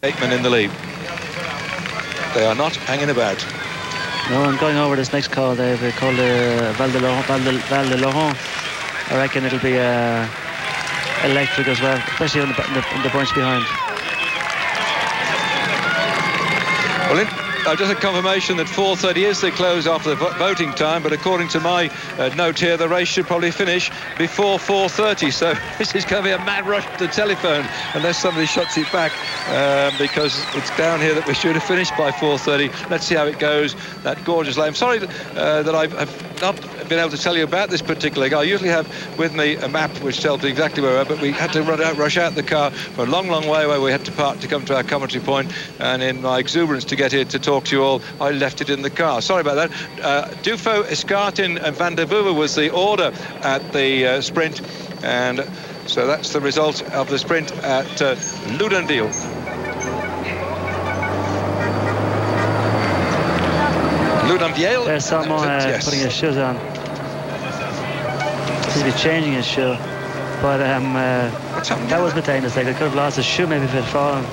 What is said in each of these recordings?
8 men in the lead. They are not hanging about. No, I'm going over this next call. They've called Val de Laurent. I reckon it'll be electric as well, especially on the bunch behind. Well, I've just had confirmation that 4:30 is the close after the voting time, but according to my note here, the race should probably finish before 4:30. So this is going to be a mad rush to the telephone unless somebody shuts it back, because it's down here that we're due to finish by 4:30. Let's see how it goes. That gorgeous lane. I'm sorry that I've not been able to tell you about this particular guy. I usually have with me a map which tells me exactly where we are, but we had to rush out the car for a long, long way where we had to park to come to our commentary point, and in my exuberance to get here to talk to you all, I left it in the car. Sorry about that. Duffield, Escartin and Van der Voeve was the order at the sprint, and so that's the result of the sprint at Ludenville. Ludenville. There's someone yes. putting his shoes on. Seems to be changing his shoe, but that was dangerous. Like, they could have lost his shoe maybe if it had fallen.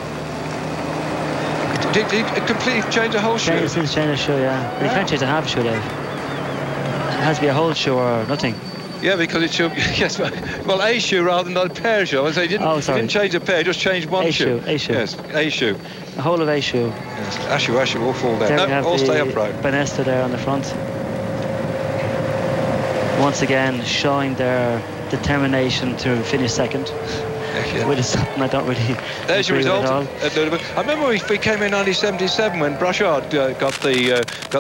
Did he completely change the whole shoe? Change the shoe, yeah. But you can't change a half shoe, Dave. It has to be a whole shoe or nothing. Yeah, because it should. Yes, well, a shoe rather than a pair of shoes. I say he didn't change a pair, just changed one shoe. A shoe. Yes, a shoe. The whole of a shoe. Yes, a shoe all fall down. There all stay upright. Benesta there on the front. Once again, showing their determination to finish second. Yeah. Which is something I don't really. There's your result. I remember we came in 1977 when Bruchard got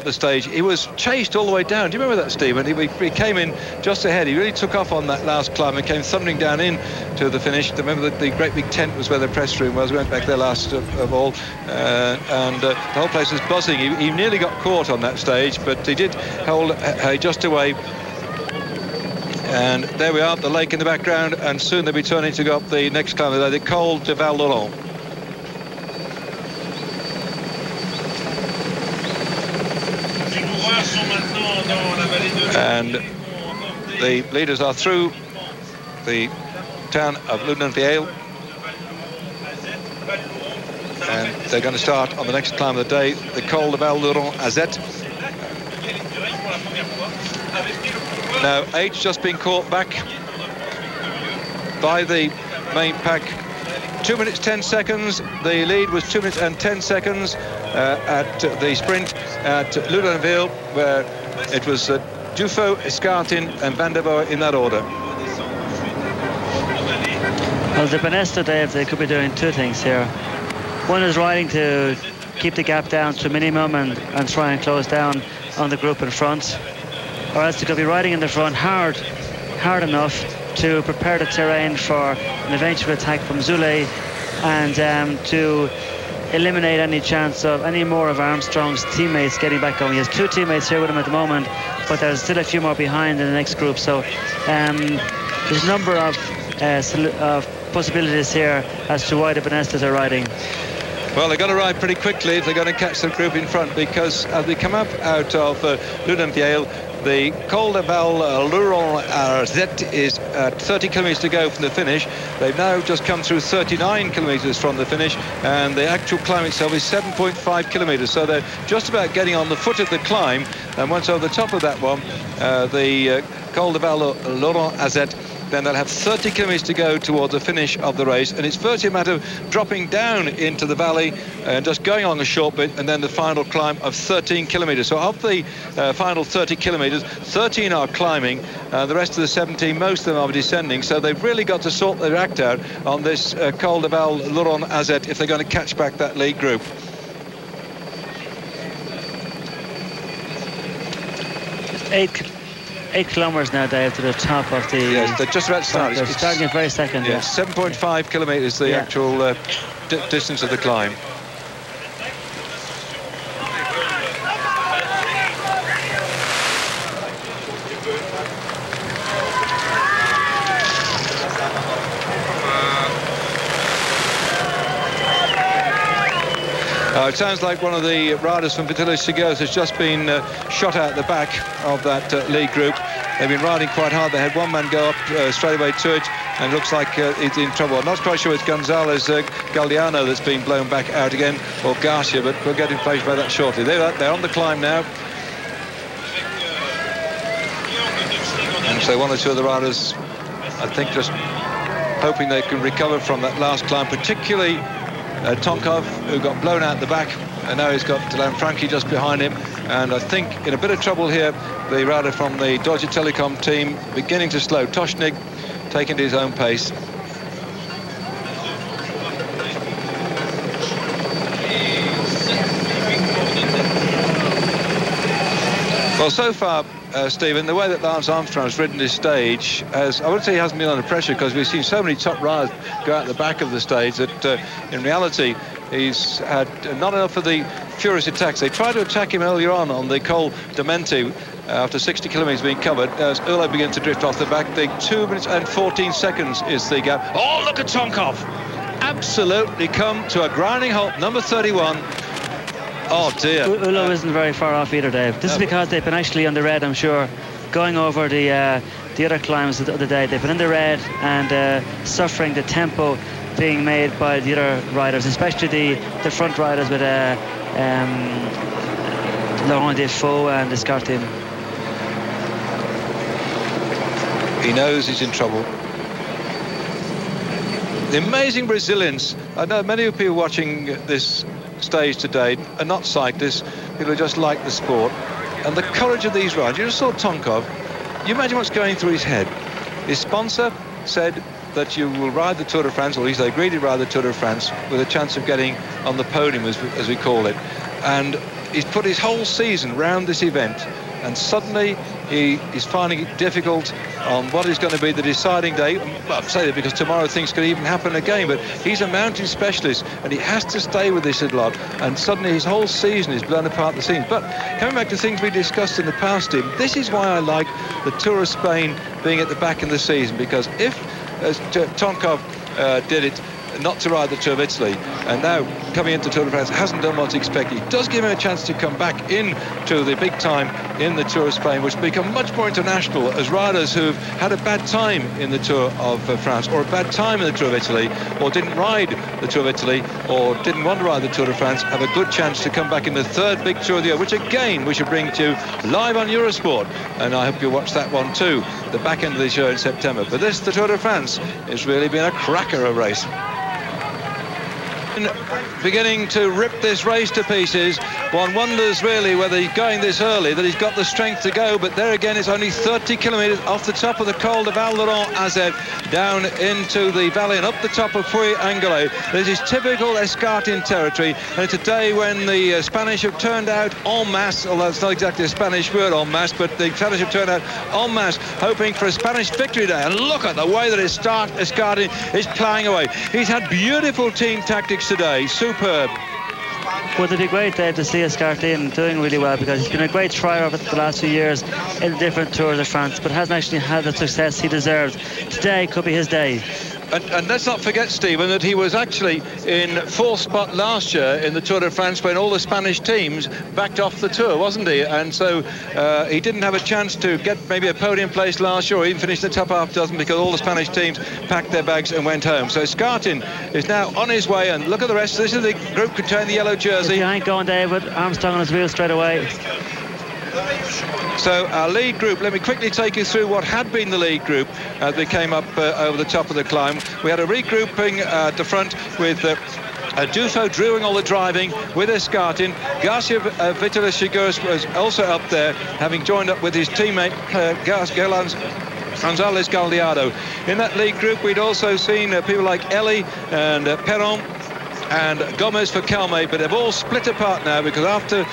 the stage. He was chased all the way down. Do you remember that, Stephen? He came in just ahead. He really took off on that last climb and came thundering down in to the finish. Remember that the great big tent was where the press room was. We went back there last of all, and the whole place was buzzing. He nearly got caught on that stage, but he did hold just away. And there we are, the lake in the background, and soon they'll be turning to go up the next climb of the day, the Col de Val d'Oron. And the leaders are through the town of Ludenville, and they're going to start on the next climb of the day, the Col de Val d'Oron Azet. Now, H just been caught back by the main pack. 2 minutes 10 seconds. The lead was 2 minutes and 10 seconds at the sprint at Ludenville, where it was Duffield, Escartin and Van der Voeve in that order. Well, the Benesta, Dave, they could be doing two things here. One is riding to keep the gap down to a minimum and try and close down on the group in front. Or else they could be riding in the front hard enough to prepare the terrain for an eventual attack from Zule, and to eliminate any chance of any more of Armstrong's teammates getting back going. He has two teammates here with him at the moment, but there's still a few more behind in the next group. So there's a number of possibilities here as to why the Benestas are riding. Well, they're going to ride pretty quickly if they're going to catch the group in front, because as we come up out of Ludenville, the Col de Val d'Oron Azet is at 30 kilometres to go from the finish. They've now just come through 39 kilometres from the finish, and the actual climb itself is 7.5 kilometres. So they're just about getting on the foot of the climb, and once over the top of that one, the Col de Val d'Oron Azet, then they'll have 30 kilometres to go towards the finish of the race, and it's virtually a matter of dropping down into the valley and just going on a short bit, and then the final climb of 13 kilometres. So of the final 30 kilometres, 13 are climbing, the rest of the 17, most of them are descending, so they've really got to sort their act out on this Col de Val d'Oron Azet if they're going to catch back that lead group. Eight kilometres now, Dave, to the top of the... Yes, they're just about to start. They're starting at very second. Yes, 7.5 kilometres, the actual distance of the climb. It sounds like one of the riders from Vitalis Seguros has just been shot out the back of that lead group. They've been riding quite hard. They had one man go up straight away to it, and looks like he's in trouble. I'm not quite sure it's Gonzalez Galdeano that's been blown back out again, or Garcia, but we'll get information about that shortly. They're on the climb now. And so one or two of the riders, I think, just hoping they can recover from that last climb, particularly Tonkov, who got blown out the back, and now he's got Lanfranchi just behind him. And I think in a bit of trouble here, the rider from the Deutsche Telekom team beginning to slow. Toshnik taking to his own pace. Well, so far, Stephen, the way that Lance Armstrong has ridden this stage, I would say he hasn't been under pressure, because we've seen so many top riders go out the back of the stage that in reality he's had not enough of the furious attacks. They tried to attack him earlier on the Col Dementi after 60 kilometres being covered. As Urlo begins to drift off the back, the 2 minutes and 14 seconds is the gap. Oh, look at Tonkov! Absolutely come to a grinding halt, number 31. Oh dear. Urlo isn't very far off either, Dave. This is because they've been actually on the red, I'm sure, going over the other climbs of the day. They've been in the red and suffering the tempo being made by the other riders, especially the front riders with Laurent Defoe and Escartin. He knows he's in trouble. The amazing Brazilians. I know many of people watching this stage today are not cyclists, people who just like the sport. And the courage of these riders. You just saw Tonkov. You imagine what's going through his head. His sponsor said that you will ride the Tour de France, or at least they agreed to ride the Tour de France with a chance of getting on the podium, as we call it. And he's put his whole season round this event, and suddenly he is finding it difficult on what is going to be the deciding day. Well, I say that because tomorrow things could even happen again, but he's a mountain specialist and he has to stay with this a lot, and suddenly his whole season is blown apart at the seams. But coming back to things we discussed in the past, Tim, this is why I like the Tour of Spain being at the back of the season, because if, as Tonkov did it, not to ride the Tour of Italy, and now coming into Tour de France hasn't done what's expected, it does give him a chance to come back into the big time in the Tour of Spain, which become much more international, as riders who've had a bad time in the Tour of France, or a bad time in the Tour of Italy, or didn't ride the Tour of Italy, or didn't want to ride the Tour de France, have a good chance to come back in the third big Tour of the year, which again we should bring to you live on Eurosport, and I hope you'll watch that one too, the back end of the show in September. But this, the Tour de France, has really been a cracker of a race. Beginning to rip this race to pieces. One wonders really whether he's going this early, that he's got the strength to go, but there again it's only 30 kilometres off the top of the Col de Val Laurent Azet down into the valley and up the top of Puy Angolé. This is typical Escartin territory, and it's a day when the Spanish have turned out en masse, although it's not exactly a Spanish word, en masse, but the Spanish have turned out en masse, hoping for a Spanish victory day. And look at the way that Escartin is ploughing away. He's had beautiful team tactics today, superb. Well, it'd be great, Dave, to see Escartin doing really well, because he's been a great trier over the last few years in different Tours de France, but hasn't actually had the success he deserved. Today could be his day. And let's not forget, Stephen, that he was actually in fourth spot last year in the Tour de France when all the Spanish teams backed off the Tour, wasn't he? And so he didn't have a chance to get maybe a podium place last year, or even finish the top half dozen, because all the Spanish teams packed their bags and went home. So Escartin is now on his way, and look at the rest. This is the group containing the yellow jersey. You ain't going, David. Armstrong on his wheel straight away. So our lead group, let me quickly take you through what had been the lead group as they came up over the top of the climb. We had a regrouping at the front with Dufo doing all the driving with Escartin. Garcia Vitalis Chigurh was also up there, having joined up with his teammate Gonzalez Galdeano. In that lead group, we'd also seen people like Ellie and Perron and Gomez for Calme, but they've all split apart now, because after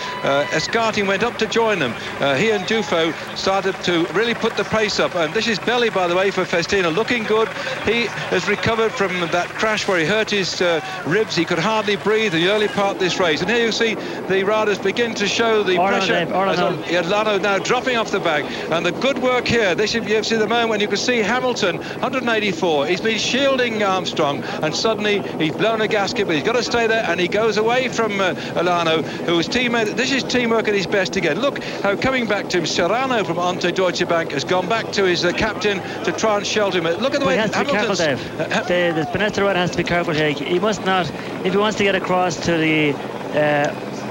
Escartin went up to join them, he and Dufo started to really put the pace up. And this is Belli, by the way, for Festina, looking good. He has recovered from that crash where he hurt his ribs. He could hardly breathe in the early part of this race. And here you see the riders begin to show the pressure. Lano now dropping off the back. And the good work here, this is, you see the moment when you can see Hamilton, 184. He's been shielding Armstrong, and suddenly he's blown a gasket, but he's got to stay there, and he goes away from Alano, whose teammate. This is teamwork at his best again. Look how coming back to him, Serrano from Ante Deutsche Bank has gone back to his captain to try and shelter him. Look at the way he has to be careful, Dave. The Benesta rider has to be careful here. He must not, if he wants to get across to the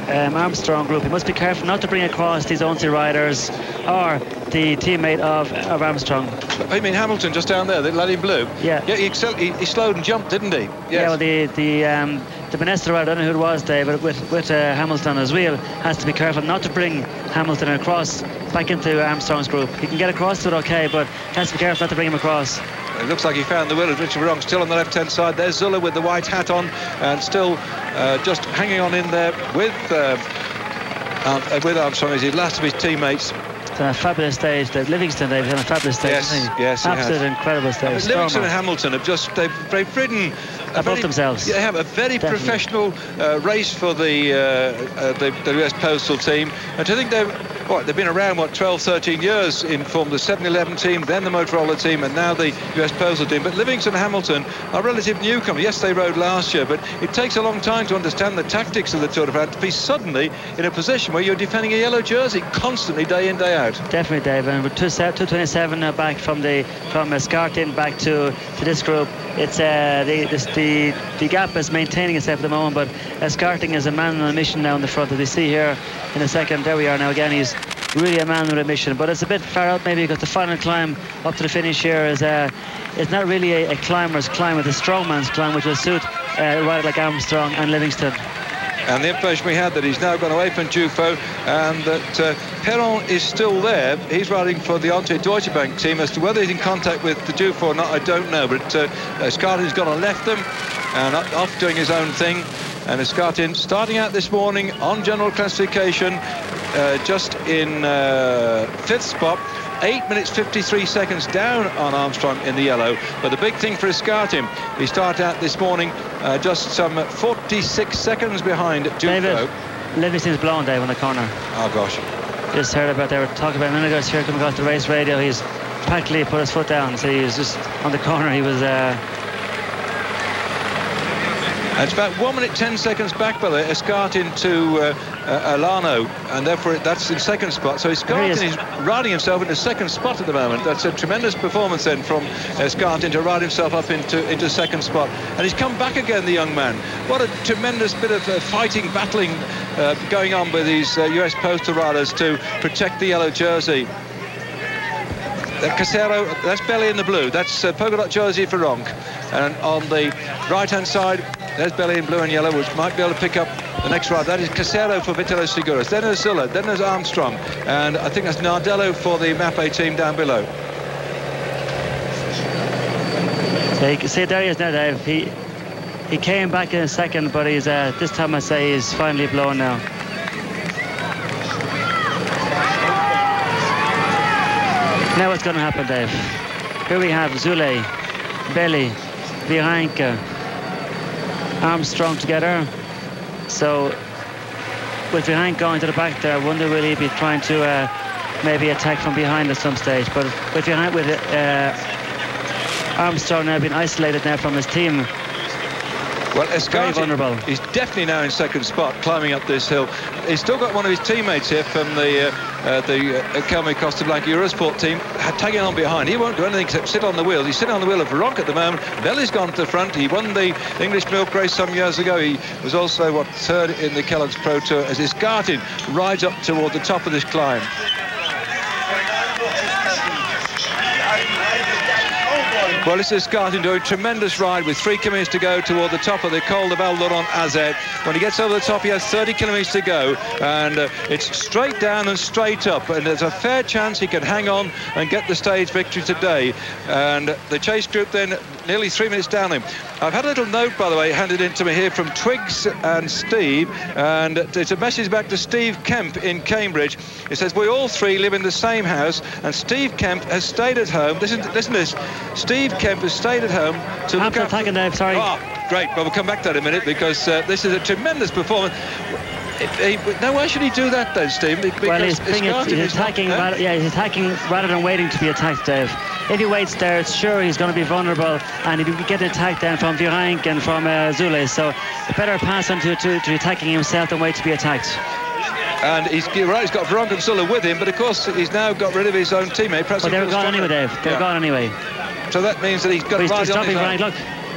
Armstrong group, he must be careful not to bring across these Onsi riders or the teammate of Armstrong. I mean Hamilton just down there, the lad in blue. Yeah. He slowed and jumped, didn't he? Yes. Yeah. Well, the Benesta rider, I don't know who it was, Dave, but with Hamilton on his wheel, has to be careful not to bring Hamilton across back into Armstrong's group. He can get across to it, okay, but has to be careful not to bring him across. It looks like he found the wheel of Richard Wrong still on the left-hand side. There's Zuller with the white hat on and still just hanging on in there with Armstrong as he last of his teammates. It's a fabulous stage. Livingston, they've done a fabulous stage. Yes, absolute incredible stage. Livingston and Hamilton have just they've ridden above themselves. They have a very professional race for the US Postal team, and to think they've been around 12, 13 years in form, the 7-11 team, then the Motorola team, and now the US Postal team. But Livingston and Hamilton are relative newcomers. Yes, they rode last year, but it takes a long time to understand the tactics of the Tour de France to be suddenly in a position where you're defending a yellow jersey constantly, day in, day out. Definitely, Dave. And with 227 back from Skartin back to this group, it's the gap is maintaining itself at the moment, but Skartin is a man on a mission now in the front, as we see here in a second. There we are now again. He's really a man on a mission, but it's a bit far out maybe because the final climb up to the finish here is not really a climber's climb, it's a strongman's climb, which will suit a rider like Armstrong and Livingston. And the information we had that he's now gone away from Dufo and that Perron is still there. He's riding for the Ante Deutsche Bank team. As to whether he's in contact with the Dufo or not, I don't know. But Skartin's gone and left them and off doing his own thing. And Skartin starting out this morning on general classification, just in 5th spot. 8 minutes 53 seconds down on Armstrong in the yellow. But the big thing for Skartin, he started out this morning just some 46 seconds behind Dufo. David, Livingston's blown, Dave, on the corner. Oh gosh. Just heard about, they were talking about a minute ago, here coming across the race radio. He's practically put his foot down, so he was just on the corner. He was it's about 1 minute 10 seconds back, by the way, Skartin to Alano, and therefore that's in 2nd spot. So Skartin is riding himself into 2nd spot at the moment. That's a tremendous performance then from Skartin to ride himself up into 2nd spot. And he's come back again, the young man. What a tremendous bit of fighting, battling going on with these US Postal riders to protect the yellow jersey. Casero, that's belly in the blue. That's polka dot jersey for Ronk. And on the right-hand side, there's belly in blue and yellow, which might be able to pick up the next ride. That is Casero for Vitello Seguros. Then there's Zuller, then there's Armstrong. And I think that's Nardello for the Mappe team down below. So you can see there he is now, Dave. He came back in a second, but he's this time I say he's finally blown now. Now what's going to happen, Dave? Here we have Zule, Belli, Virenque, Armstrong together. So with Virenque going to the back there, I wonder will he be trying to maybe attack from behind at some stage. But with Armstrong now being isolated now from his team. Well, Skartin, he's definitely now in 2nd spot, climbing up this hill. He's still got one of his teammates here from the Kelme Costa Blanca Eurosport team tagging on behind. He won't do anything except sit on the wheel. He's sitting on the wheel of Rock at the moment. Belli's gone to the front. He won the English Milk Race some years ago. He was also, 3rd in the Kellogg's Pro Tour as Skartin rides up toward the top of this climb. Well, this is Skartin doing a tremendous ride with 3 kilometres to go toward the top of the Col de Val-Laurent Azet. When he gets over the top, he has 30 kilometres to go, and it's straight down and straight up, and there's a fair chance he can hang on and get the stage victory today. And the chase group then nearly 3 minutes down him. I've had a little note, by the way, handed in to me here from Twiggs and Steve, and it's a message back to Steve Kemp in Cambridge. It says, we all 3 live in the same house, and Steve Kemp has stayed at home. Listen to this. Steve Kemp has stayed at home to look after... attacking, Dave, sorry. Oh, great. Well, we'll come back to that in a minute, because this is a tremendous performance. Now, why should he do that then, Steve? Well, he's attacking, he's attacking rather than waiting to be attacked, Dave. if he waits there, it's sure he's going to be vulnerable, and he'll be getting attacked then from Virenque and from Zule. So better pass on to attacking himself than wait to be attacked. And he's got Virenque and Zule with him, but of course he's now got rid of his own teammate. But they're gone anyway, Dave. They're gone anyway. So that means that he's got to ride on his own. Look,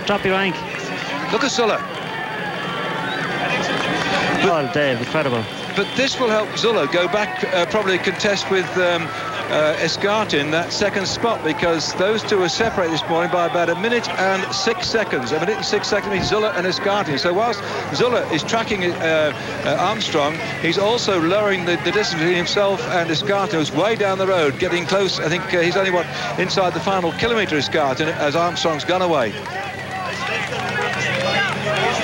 drop Virenque. Look at Zule. Oh, Dave, incredible. But this will help Zule go back, probably contest with Escartin that second spot, because those two are separated this morning by about 1 minute and 6 seconds. 1 minute and 6 seconds is Zule and Escartin. So whilst Zule is tracking Armstrong, he's also lowering the distance between himself and Escartin, who's way down the road, getting close. I think he's only, inside the final kilometre, Escartin, as Armstrong's gone away.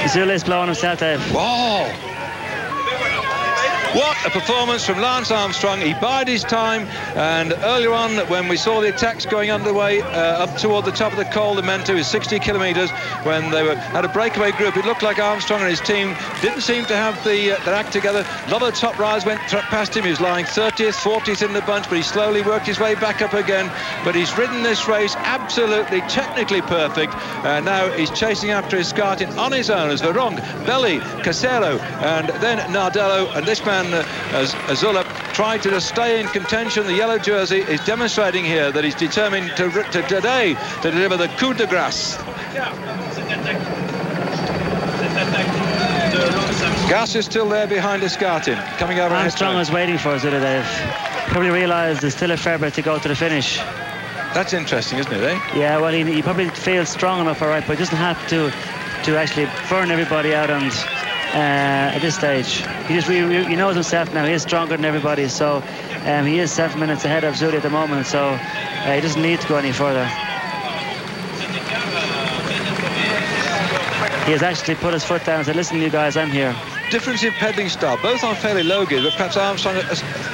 Zule is blowing himself, Dave. Wow! What a performance from Lance Armstrong. He bided his time, and earlier on, when we saw the attacks going underway up toward the top of the Col de Mentu, 60 kilometres, when they had a breakaway group, it looked like Armstrong and his team didn't seem to have their act together. A lot of the top riders went past him. He was lying 30th, 40th in the bunch, but he slowly worked his way back up again. But he's ridden this race absolutely technically perfect, and now he's chasing after Escartin on his own as Virenque, Belli, Casero, and then Nardello, and this man Zule tried to just stay in contention. The yellow jersey is demonstrating here that he's determined today to deliver the coup de grace. Gas is still there behind Escartin, coming over. Armstrong was waiting for Zule, Dave. Probably realised there's still a fair bit to go to the finish. That's interesting, isn't it, eh? Yeah, well, he probably feels strong enough, all right, but he doesn't have to actually burn everybody out and at this stage. He knows himself now. He is stronger than everybody, so he is 7 minutes ahead of Zule at the moment, so he doesn't need to go any further. He has actually put his foot down and said, listen, you guys, I'm here. Difference in pedaling style, both on fairly low gears, but perhaps Armstrong a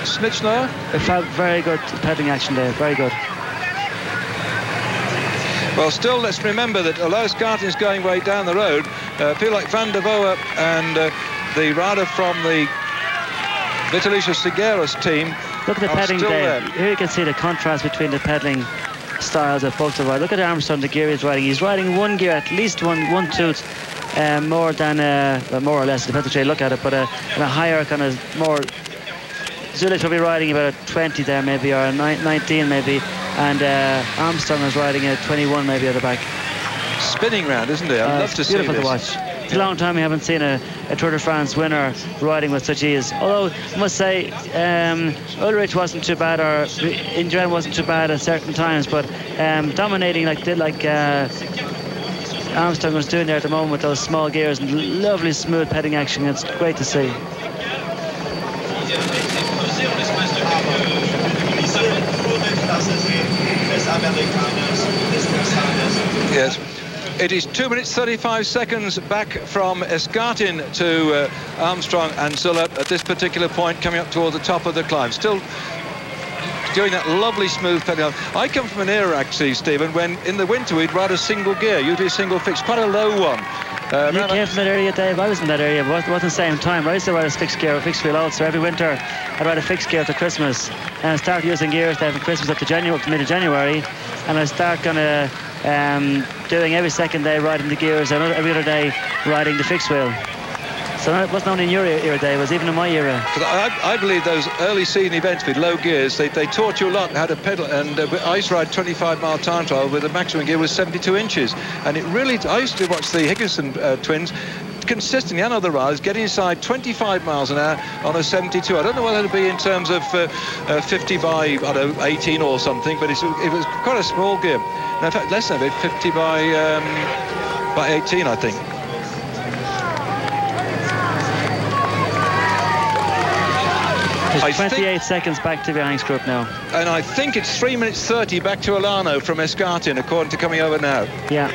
smidge slower? Very good pedaling action there, very good. Well, still, let's remember that although Escartin's going way down the road, people like Van der Voort and the rider from the Vitalicio Seguros team. Look at the pedaling there. Here you can see the contrast between the pedaling styles of both the riders. Look at Armstrong, the gear he's riding. He's riding one gear, at least one tooth, more than, well, more or less, depends which way you look at it, but in a higher kind of more. Zule's probably riding about a 20 there maybe, or a 19 maybe, and Armstrong is riding a 21 maybe at the back. Spinning round, isn't it? I'd love to see this. Beautiful to watch. It's a long time we haven't seen a Tour de France winner riding with such ease. Although I must say, Ulrich wasn't too bad, or Indren wasn't too bad at certain times, but dominating like Armstrong was doing there at the moment with those small gears and lovely smooth pedaling action. It's great to see. Yes. It is 2 minutes 35 seconds back from Escartin to Armstrong and Zule at this particular point, coming up towards the top of the climb. Still doing that lovely smooth pedaling. I come from an era, actually, Stephen, when in the winter we'd ride a single gear, usually a single fix, quite a low one. You came from that area, Dave. I was in that area, but it wasn't the same time. I used to ride a fixed gear, a fixed wheel out, so every winter I'd ride a fixed gear to Christmas. And I start using gears there from Christmas up to mid-January, and I start kind of doing every second day riding the gears, and every other day riding the fixed wheel. So it wasn't only in your era, Dave, it was even in my era. I believe those early season events with low gears, they taught you a lot how to pedal. And I used to ride 25-mile time trial with the maximum gear was 72 inches. And it really, I used to watch the Higginson twins consistently, and other riders, getting inside 25 miles an hour on a 72. I don't know what it'll be in terms of 50 by, I don't know, 18 or something, but it was quite a small gear. No, in fact, less than a bit, 50 by 18, I think. There's 28 seconds back to Virenque's group now. And I think it's 3 minutes 30 back to Alano from Escartin, according to coming over now. Yeah.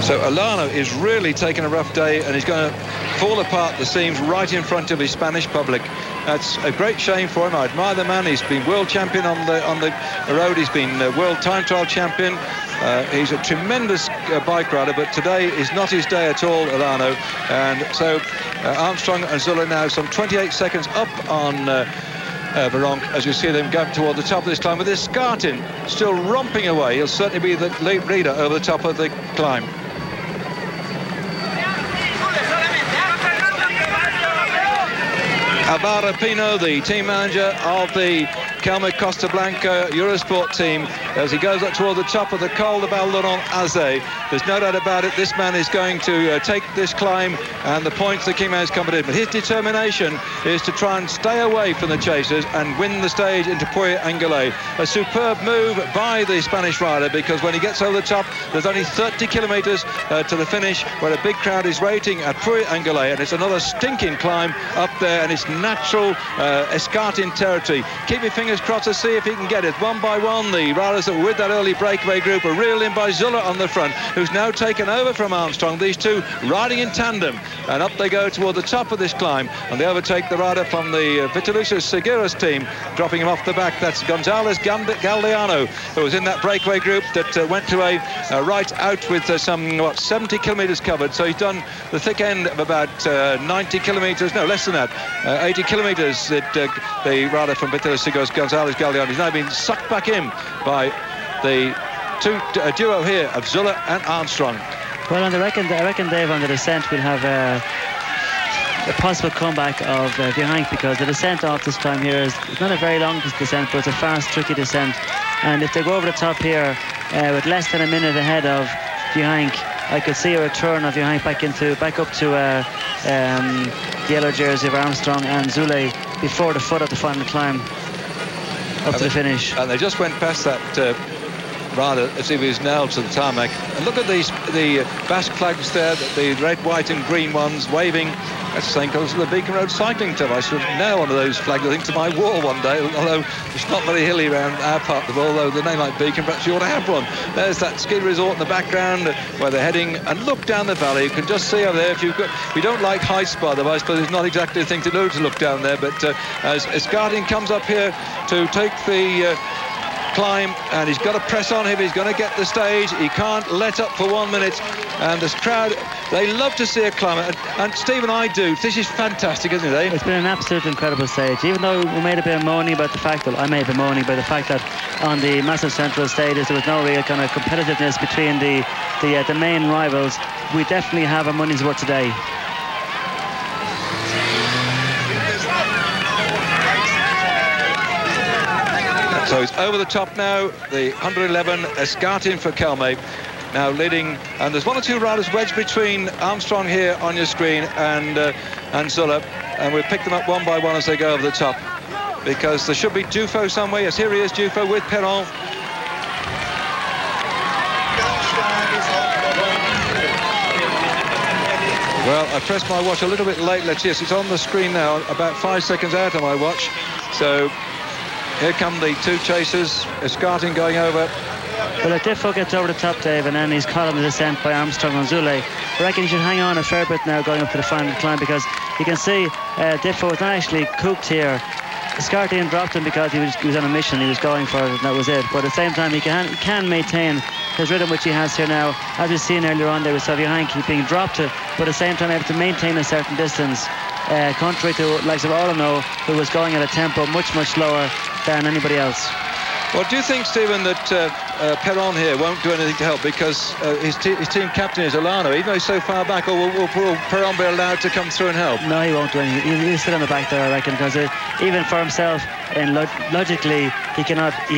So Alano is really taking a rough day, and he's going to fall apart the seams right in front of his Spanish public. That's a great shame for him. I admire the man. He's been world champion on the road. He's been world time trial champion. He's a tremendous bike rider, but today is not his day at all, Alano. And so Armstrong and Zule now some 28 seconds up on Veronk, as you see them going toward the top of this climb, with Escartin still romping away. He'll certainly be the lead leader over the top of the climb. Alvaro Pino, the team manager of the Kelme Costa Blanca Eurosport team, as he goes up toward the top of the Col de Val-Laurent Azé. There's no doubt about it, this man is going to take this climb and the points the Kingman has come in. But his determination is to try and stay away from the chasers and win the stage into Puy-Angolais. A superb move by the Spanish rider, because when he gets over the top, there's only 30 kilometres to the finish, where a big crowd is waiting at Puy-Angolais, and it's another stinking climb up there, and it's natural Escartin territory. Keep your fingers crossed to see if he can get it. One by one, the riders that were with that early breakaway group are reeled in by Zuller on the front, who's now taken over from Armstrong. These two riding in tandem, and up they go toward the top of this climb, and they overtake the rider from the Vitalusa Seguros team, dropping him off the back. That's Gonzalez Galdeano, who was in that breakaway group that went to a right out with some 70 kilometres covered. So he's done the thick end of about 90 kilometres, no, less than that, 80 kilometres. That the rider from Vitalusa Seguros, Gonzalez Galdeano, has now been sucked back in by the duo here of Zuller and Armstrong. Well, and I reckon, Dave, on the descent we'll have a possible comeback of Vihank, because the descent off this time here is not a very long descent, but it's a fast, tricky descent. And if they go over the top here with less than a minute ahead of Vihank, I could see a return of Vihank back up to the yellow jersey of Armstrong and Zule before the foot of the final climb up to the finish. And they just went past that rider as if he was nailed to the tarmac. And look at the Basque flags there, the red, white and green ones waving. That's the same colours as the Beacon Road Cycling Club. I should nail one of those flags, I think, to my wall one day, although it's not very hilly around our part of the world, although the name like Beacon, perhaps you ought to have one. There's that ski resort in the background where they're heading, and look down the valley. You can just see over there, if you don't like heights, by the way, I suppose it's not exactly the thing to do to look down there, but as Escartin comes up here to take the climb, and he's got to press on him, he's going to get the stage, he can't let up for 1 minute, and this crowd, they love to see a climber, and Stephen, I do. This is fantastic, isn't it, eh? It's been an absolutely incredible stage, even though we made a bit of moaning about the fact that, I made a bit of moaning about the fact that on the massive central stages there was no real kind of competitiveness between the main rivals. We definitely have our money's worth today. So it's over the top now, the 111 Escartin for Kelme, now leading, and there's one or two riders wedged between Armstrong here on your screen and Zuller, and we've picked them up one by one as they go over the top, because there should be Dufo somewhere. Yes, here he is, Dufo with Perron. Well, I pressed my watch a little bit late. Let's see, yes, it's on the screen now, about 5 seconds out of my watch. So here come the two chasers, Escartin going over. Well, if Diffo gets over the top, Dave, and then he's caught on the descent by Armstrong and Zule, I reckon he should hang on a fair bit now going up to the final climb, because you can see Diffo was not actually cooked here. Escartin dropped him because he was on a mission, he was going for it, and that was it. But at the same time, he can maintain his rhythm, which he has here now. As we've seen earlier on there with Vihank being dropped, but at the same time able to maintain a certain distance. Contrary to likes of Orlano, who was going at a tempo much, much slower than anybody else. Well, do you think, Stephen, that Perron here won't do anything to help, because his team captain is Orlano, even though he's so far back, or will Perron be allowed to come through and help? No, he won't do anything. He'll sit on the back there, I reckon, because even for himself, and logically, he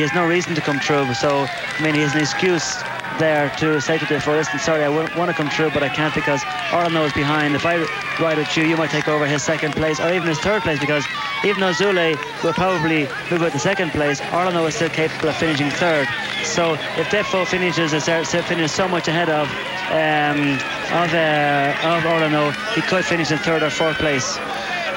has no reason to come through. So, I mean, he has an excuse there to say to Diffo, listen, sorry, I want to come through, but I can't because Orlano is behind. If I ride with you might take over his second place or even his third place, because even though Zule will probably move out to second place, Orlano is still capable of finishing third. So if Diffo finishes so much ahead of Orlano, he could finish in third or fourth place.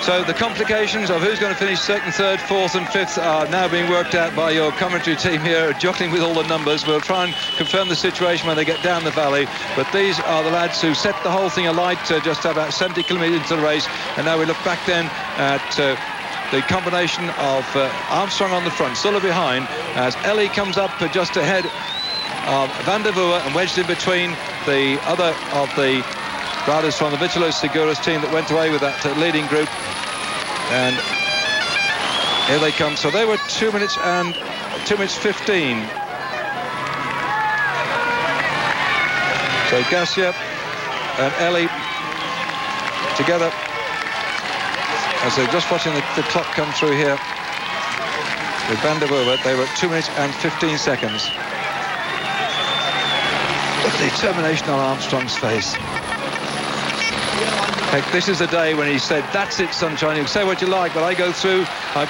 So the complications of who's going to finish second, third, fourth and fifth are now being worked out by your commentary team here, juggling with all the numbers. We'll try and confirm the situation when they get down the valley. But these are the lads who set the whole thing alight just about 70 kilometres into the race. And now we look back then at the combination of Armstrong on the front, Zuller behind, as Ellie comes up just ahead of Van der Voer and wedged in between the other of the riders from the Vitalusa Seguros team that went away with that leading group. And Here they come. So they were 2 minutes and 2 minutes 15. So Garcia and Ellie together. As they're just watching the clock come through here with Van der Merwe, they were at 2 minutes and 15 seconds. Look at the determination on Armstrong's face. Heck, this is the day when he said, "That's it, sunshine. You can say what you like, but I go through."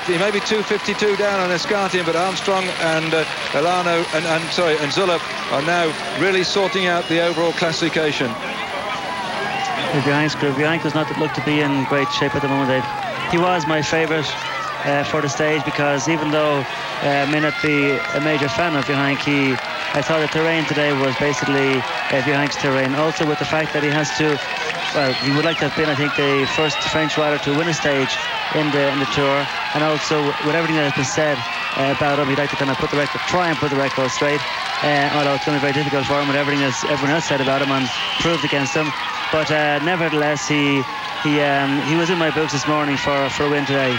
He may be 2:52 down on Escartin, but Armstrong and Elano and Zuller are now really sorting out the overall classification. Viank does not look to be in great shape at the moment, Dave. He was my favourite for the stage, because even though I may not be a major fan of Viank, I thought the terrain today was basically Viank's terrain. Also with the fact that he has to, well, he would like to have been, I think, the first French rider to win a stage in the Tour, and also with everything that has been said about him, he'd like to kind of try and put the record straight. Although it's going to be very difficult for him with everything that everyone else said about him and proved against him. But nevertheless, he was in my books this morning for a win today.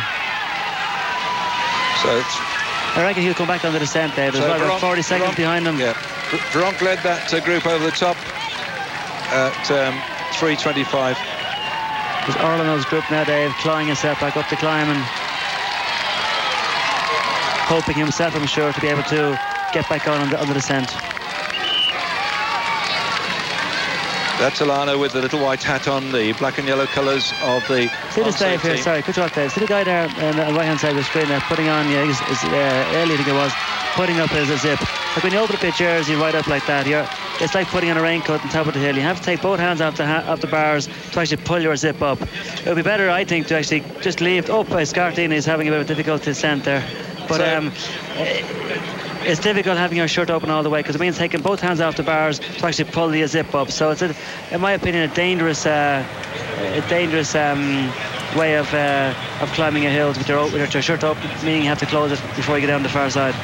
So I reckon he'll come back on the descent, Dave. There's about 40 seconds behind him. Yeah, Veronk led that group over the top at 3:25. There's Orlano's group now, Dave, clawing himself back up the climb and hoping himself, I'm sure, to be able to get back on the descent. That's Elano with the little white hat on, the black and yellow colours of the... See this Dave here, sorry, quick shot Dave. See the guy there on the right-hand side of the screen there, putting on, early I think it was, putting up his zip. Like when you open up your jersey right up like that, it's like putting on a raincoat on top of the hill. You have to take both hands off the bars to actually pull your zip up. It would be better, I think, to actually just leave. Escartin is having a bit of a difficult descent there. But it's difficult having your shirt open all the way, because it means taking both hands off the bars to actually pull the zip up. So it's, in my opinion, a dangerous way of climbing a hill with your shirt open, meaning you have to close it before you get down the far side.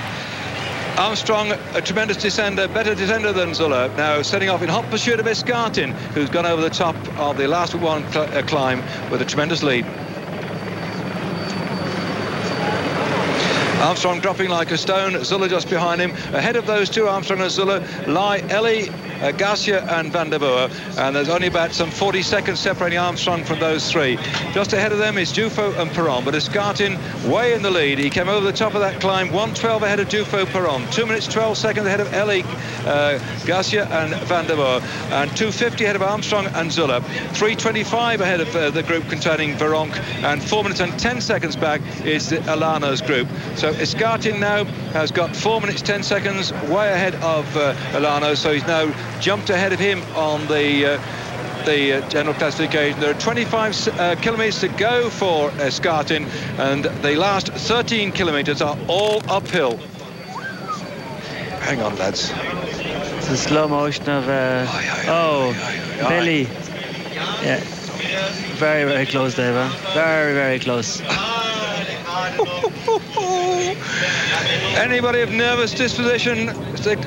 Armstrong, a tremendous descender, better descender than Zuller, now setting off in hot pursuit of Escartin, who's gone over the top of the last one climb with a tremendous lead. Armstrong dropping like a stone, Zuller just behind him. Ahead of those two, Armstrong and Zuller, lie Ellie, Garcia and Van der Merwe, and there's only about some 40 seconds separating Armstrong from those three. Just ahead of them is Dufo and Perron, but Escartin way in the lead. He came over the top of that climb, 1:12 ahead of Dufo, Perron, 2 minutes 12 seconds ahead of Ellie, Garcia and Van der Merwe, and 2:50 ahead of Armstrong and Zuller, 3:25 ahead of the group containing Veronk, and 4 minutes and 10 seconds back is Elano's group. So Escartin now has got 4 minutes 10 seconds way ahead of Elano, so he's now jumped ahead of him on the general classification. There are 25 kilometres to go for Escartin, and the last 13 kilometres are all uphill. Hang on, lads. It's a slow motion of Billy. Yeah, very, very close, Dave. Very, very close. Anybody of nervous disposition,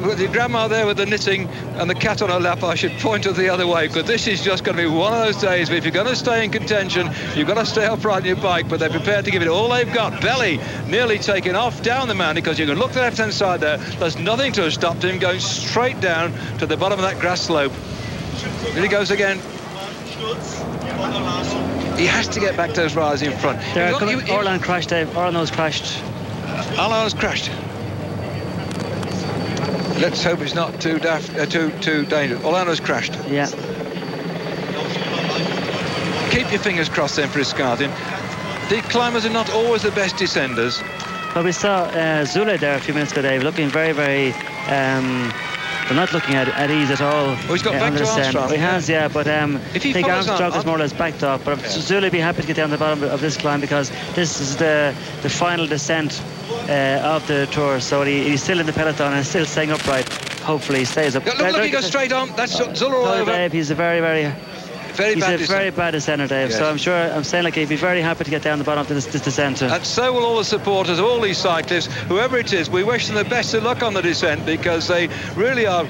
with your grandma there with the knitting and the cat on her lap, I should point her the other way, because this is just going to be one of those days where if you're going to stay in contention, you've got to stay upright on your bike, but they're prepared to give it all they've got. Belly nearly taken off down the mountain, because you can look to the left-hand side there. There's nothing to have stopped him going straight down to the bottom of that grass slope. Here he goes again. He has to get back to those riders in front. Orlan crashed, Dave. Orlano's crashed. Orlano's crashed. Let's hope it's not too dangerous. Orlano's crashed. Yeah. Keep your fingers crossed then for Escartin. The climbers are not always the best descenders. Well, we saw Zule there a few minutes ago, Dave, looking very, very... They're not looking at ease at all. Well, he's got back to Armstrong. He has, yeah, but I think Armstrong is more or less backed up. But Zule be happy to get down the bottom of this climb, because this is the final descent of the Tour. So he's still in the peloton and still staying upright. Hopefully he stays up. Look, he goes straight on. That's Zuller all over. Dave, he's a very, very Very he's bad a descent. very bad descender, Dave. Yes. So I'm saying like he'd be very happy to get down the bottom of this descent. And so will all the supporters of all these cyclists, whoever it is. We wish them the best of luck on the descent, because they really are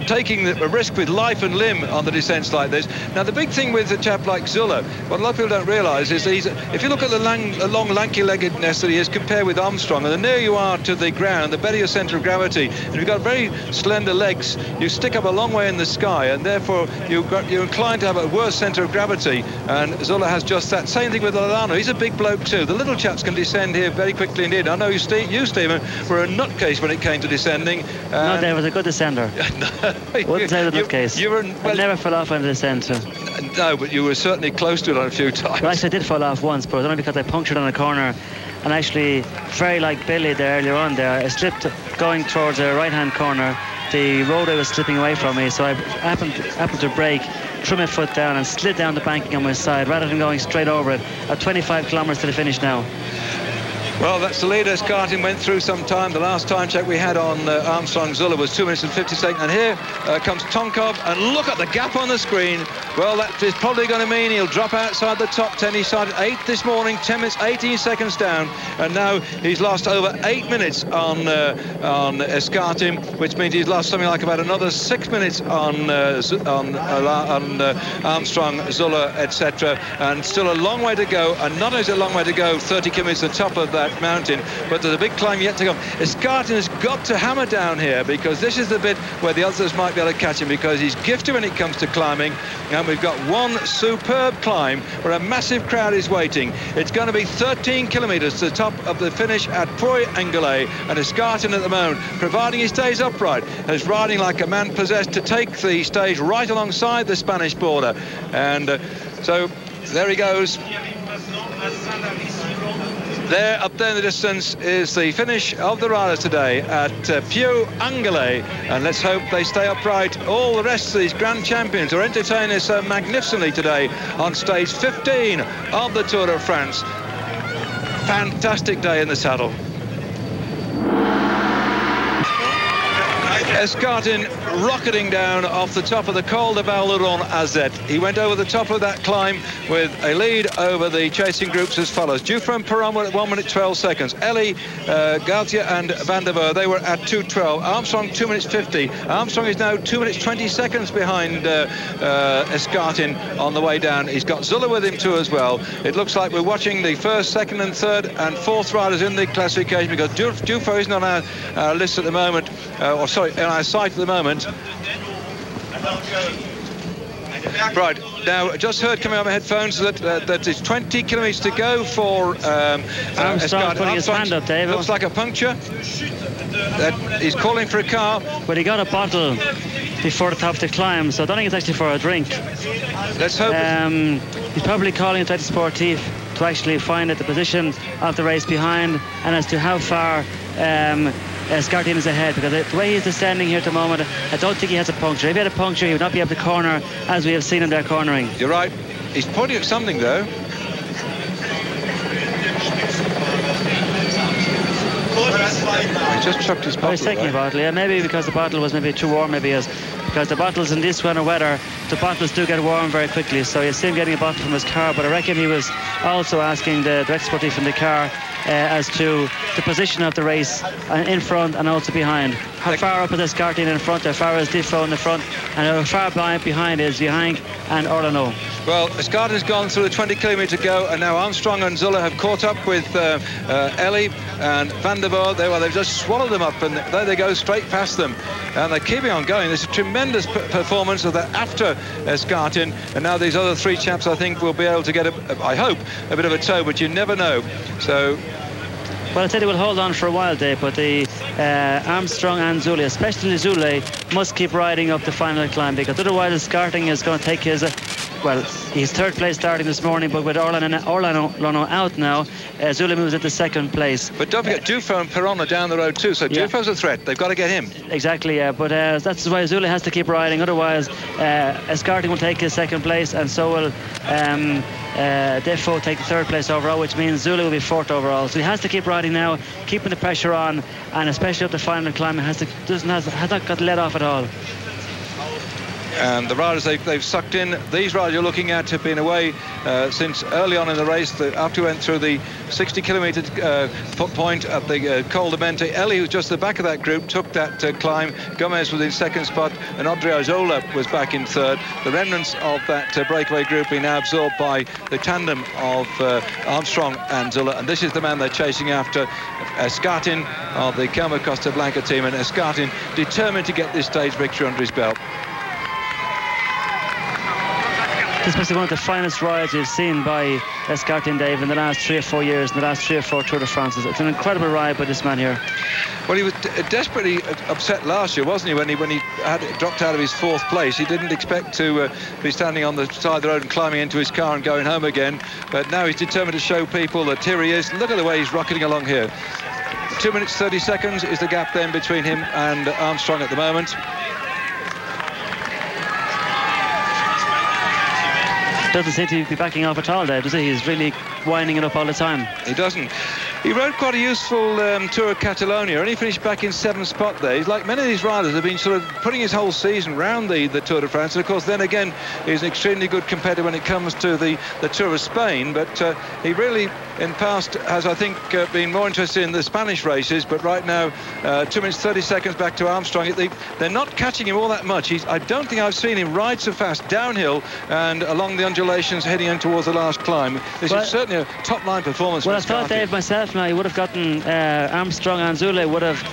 taking a risk with life and limb on the descents like this. Now, the big thing with a chap like Zuller, what a lot of people don't realise is if you look at the long lanky-leggedness that he is compared with Armstrong, and the nearer you are to the ground, the better your centre of gravity. And if you've got very slender legs, you stick up a long way in the sky, and therefore you're inclined to have a worse centre of gravity. And Zuller has just that. Same thing with Lallana. He's a big bloke too. The little chaps can descend here very quickly indeed. I know you, Stephen, were a nutcase when it came to descending. No, Dave was a good descender. Wouldn't say the nutcase. I never fell off on the descent. No, but you were certainly close to it on a few times. Well, actually, I did fall off once, but only because I punctured on a corner. And actually, very like Billy there earlier on there, I slipped going towards the right-hand corner. The roadway was slipping away from me, so I happened to brake, threw my foot down and slid down the banking on my side rather than going straight over it at 25 kilometres to the finish now. Well, that's the leader. Skartin went through some time. The last time check we had on Armstrong Zuller was 2 minutes and 50 seconds. And here comes Tonkov, and look at the gap on the screen. Well, that is probably going to mean he'll drop outside the top 10. He started 8th this morning, 10 minutes, 18 seconds down, and now he's lost over 8 minutes on Skartin, which means he's lost something like about another 6 minutes on Armstrong, Zuller, etc. And still a long way to go. And not only is it a long way to go, 30 kilometres to the top of that mountain, but there's a big climb yet to come. Skartin has got to hammer down here, because this is the bit where the others might be able to catch him, because he's gifted when it comes to climbing. And we've got one superb climb where a massive crowd is waiting. It's going to be 13 kilometres to the top of the finish at Puy-en-Velay, and Skartin at the moment, providing he stays upright, is riding like a man possessed to take the stage right alongside the Spanish border. And so there he goes. There, up there in the distance, is the finish of the riders today at Puy-en-Velay, and let's hope they stay upright. All the rest of these grand champions are entertaining us so magnificently today on stage 15 of the Tour de France. Fantastic day in the saddle. Skartin rocketing down off the top of the Col de Val-Luron-Azet. He went over the top of that climb with a lead over the chasing groups as follows. Dufresne Perron were at 1 minute 12 seconds. Ellie, Gautier and Van der Voort, they were at 2:12. Armstrong 2 minutes 50. Armstrong is now 2 minutes 20 seconds behind Skartin on the way down. He's got Zuller with him too as well. It looks like we're watching the first, second and third and fourth riders in the classification, because Dufo isn't on our list at the moment, or sorry, on our site at the moment. Right, now, just heard coming out of my headphones that it's 20 kilometres to go for Armstrong putting his hand up, David. Looks like a puncture. He's calling for a car. But he got a bottle before the top of the climb, so I don't think it's actually for a drink. Let's hope. He's probably calling Athlète Sportif to actually find out the position of the race behind, and as to how far Skartin is ahead, because the way he's descending here at the moment, I don't think he has a puncture. If he had a puncture, he would not be able to corner as we have seen him there cornering. You're right. He's pointing at something though. He just chucked his bottle. Oh, he's taking a bottle, yeah. Maybe because the bottle was maybe too warm, because the bottles in this kind of weather, the bottles do get warm very quickly. So you see him getting a bottle from his car, but I reckon he was also asking the direct sportif in the car as to the position of the race in front and also behind. How far up is Skartin in front, how far is Dufo in the front, and how far behind is Vihank and Orlano. Well, Skartin's gone through the 20 kilometre go, and now Armstrong and Zuller have caught up with Ellie and Van der Voort. They've just swallowed them up, and there they go, straight past them. And they're keeping on going. There's a tremendous performance of that after Skartin, and now these other three chaps, I think, will be able to get, I hope, a bit of a tow, but you never know. So... Well, I said he will hold on for a while, Dave, but the Armstrong and Zuller, especially Zuller, must keep riding up the final climb, because otherwise Skartin is going to take his... well, he's third place starting this morning, but with Orlano out now, Zuller moves into second place. But don't forget, Dufo and Perron are down the road too, so yeah. Dufo's a threat. They've got to get him. Exactly, yeah, but that's why Zuller has to keep riding. Otherwise, Skartin will take his second place, and so will Defo take the third place overall, which means Zuller will be fourth overall. So he has to keep riding now, keeping the pressure on, and especially up the final climb, has not got let off at all. And the riders they've sucked in, these riders you're looking at have been away since early on in the race. After we went through the 60-kilometre point at the Col de Mente, Ellie, who's just at the back of that group, took that climb. Gomez was in second spot, and Odriozola was back in third. The remnants of that breakaway group being now absorbed by the tandem of Armstrong and Zuller, and this is the man they're chasing after, Escartin of the Kelmo Costa Blanca team, and Escartin determined to get this stage victory under his belt. This must be one of the finest rides you've seen by Escartin, Dave, in the last 3 or 4 years, in the last 3 or 4 Tour de France's. It's an incredible ride by this man here. Well, he was desperately upset last year, wasn't he, when he had dropped out of his 4th place. He didn't expect to be standing on the side of the road and climbing into his car and going home again. But now he's determined to show people that here he is. Look at the way he's rocketing along here. 2 minutes 30 seconds is the gap then between him and Armstrong at the moment. Doesn't seem to be backing off at all, Dave, does he? He's really winding it up all the time. He doesn't. He rode quite a useful Tour of Catalonia, and he finished back in 7th spot there. He's like many of these riders have been sort of putting his whole season round the Tour de France, and of course then again he's an extremely good competitor when it comes to the Tour of Spain, but he really in past has, I think, been more interested in the Spanish races, but right now 2 minutes 30 seconds back to Armstrong. They're not catching him all that much. I don't think I've seen him ride so fast downhill and along the undulations heading in towards the last climb. This is certainly a top-line performance. Well, I thought, Dave, myself, now he would have gotten Armstrong and Zule would have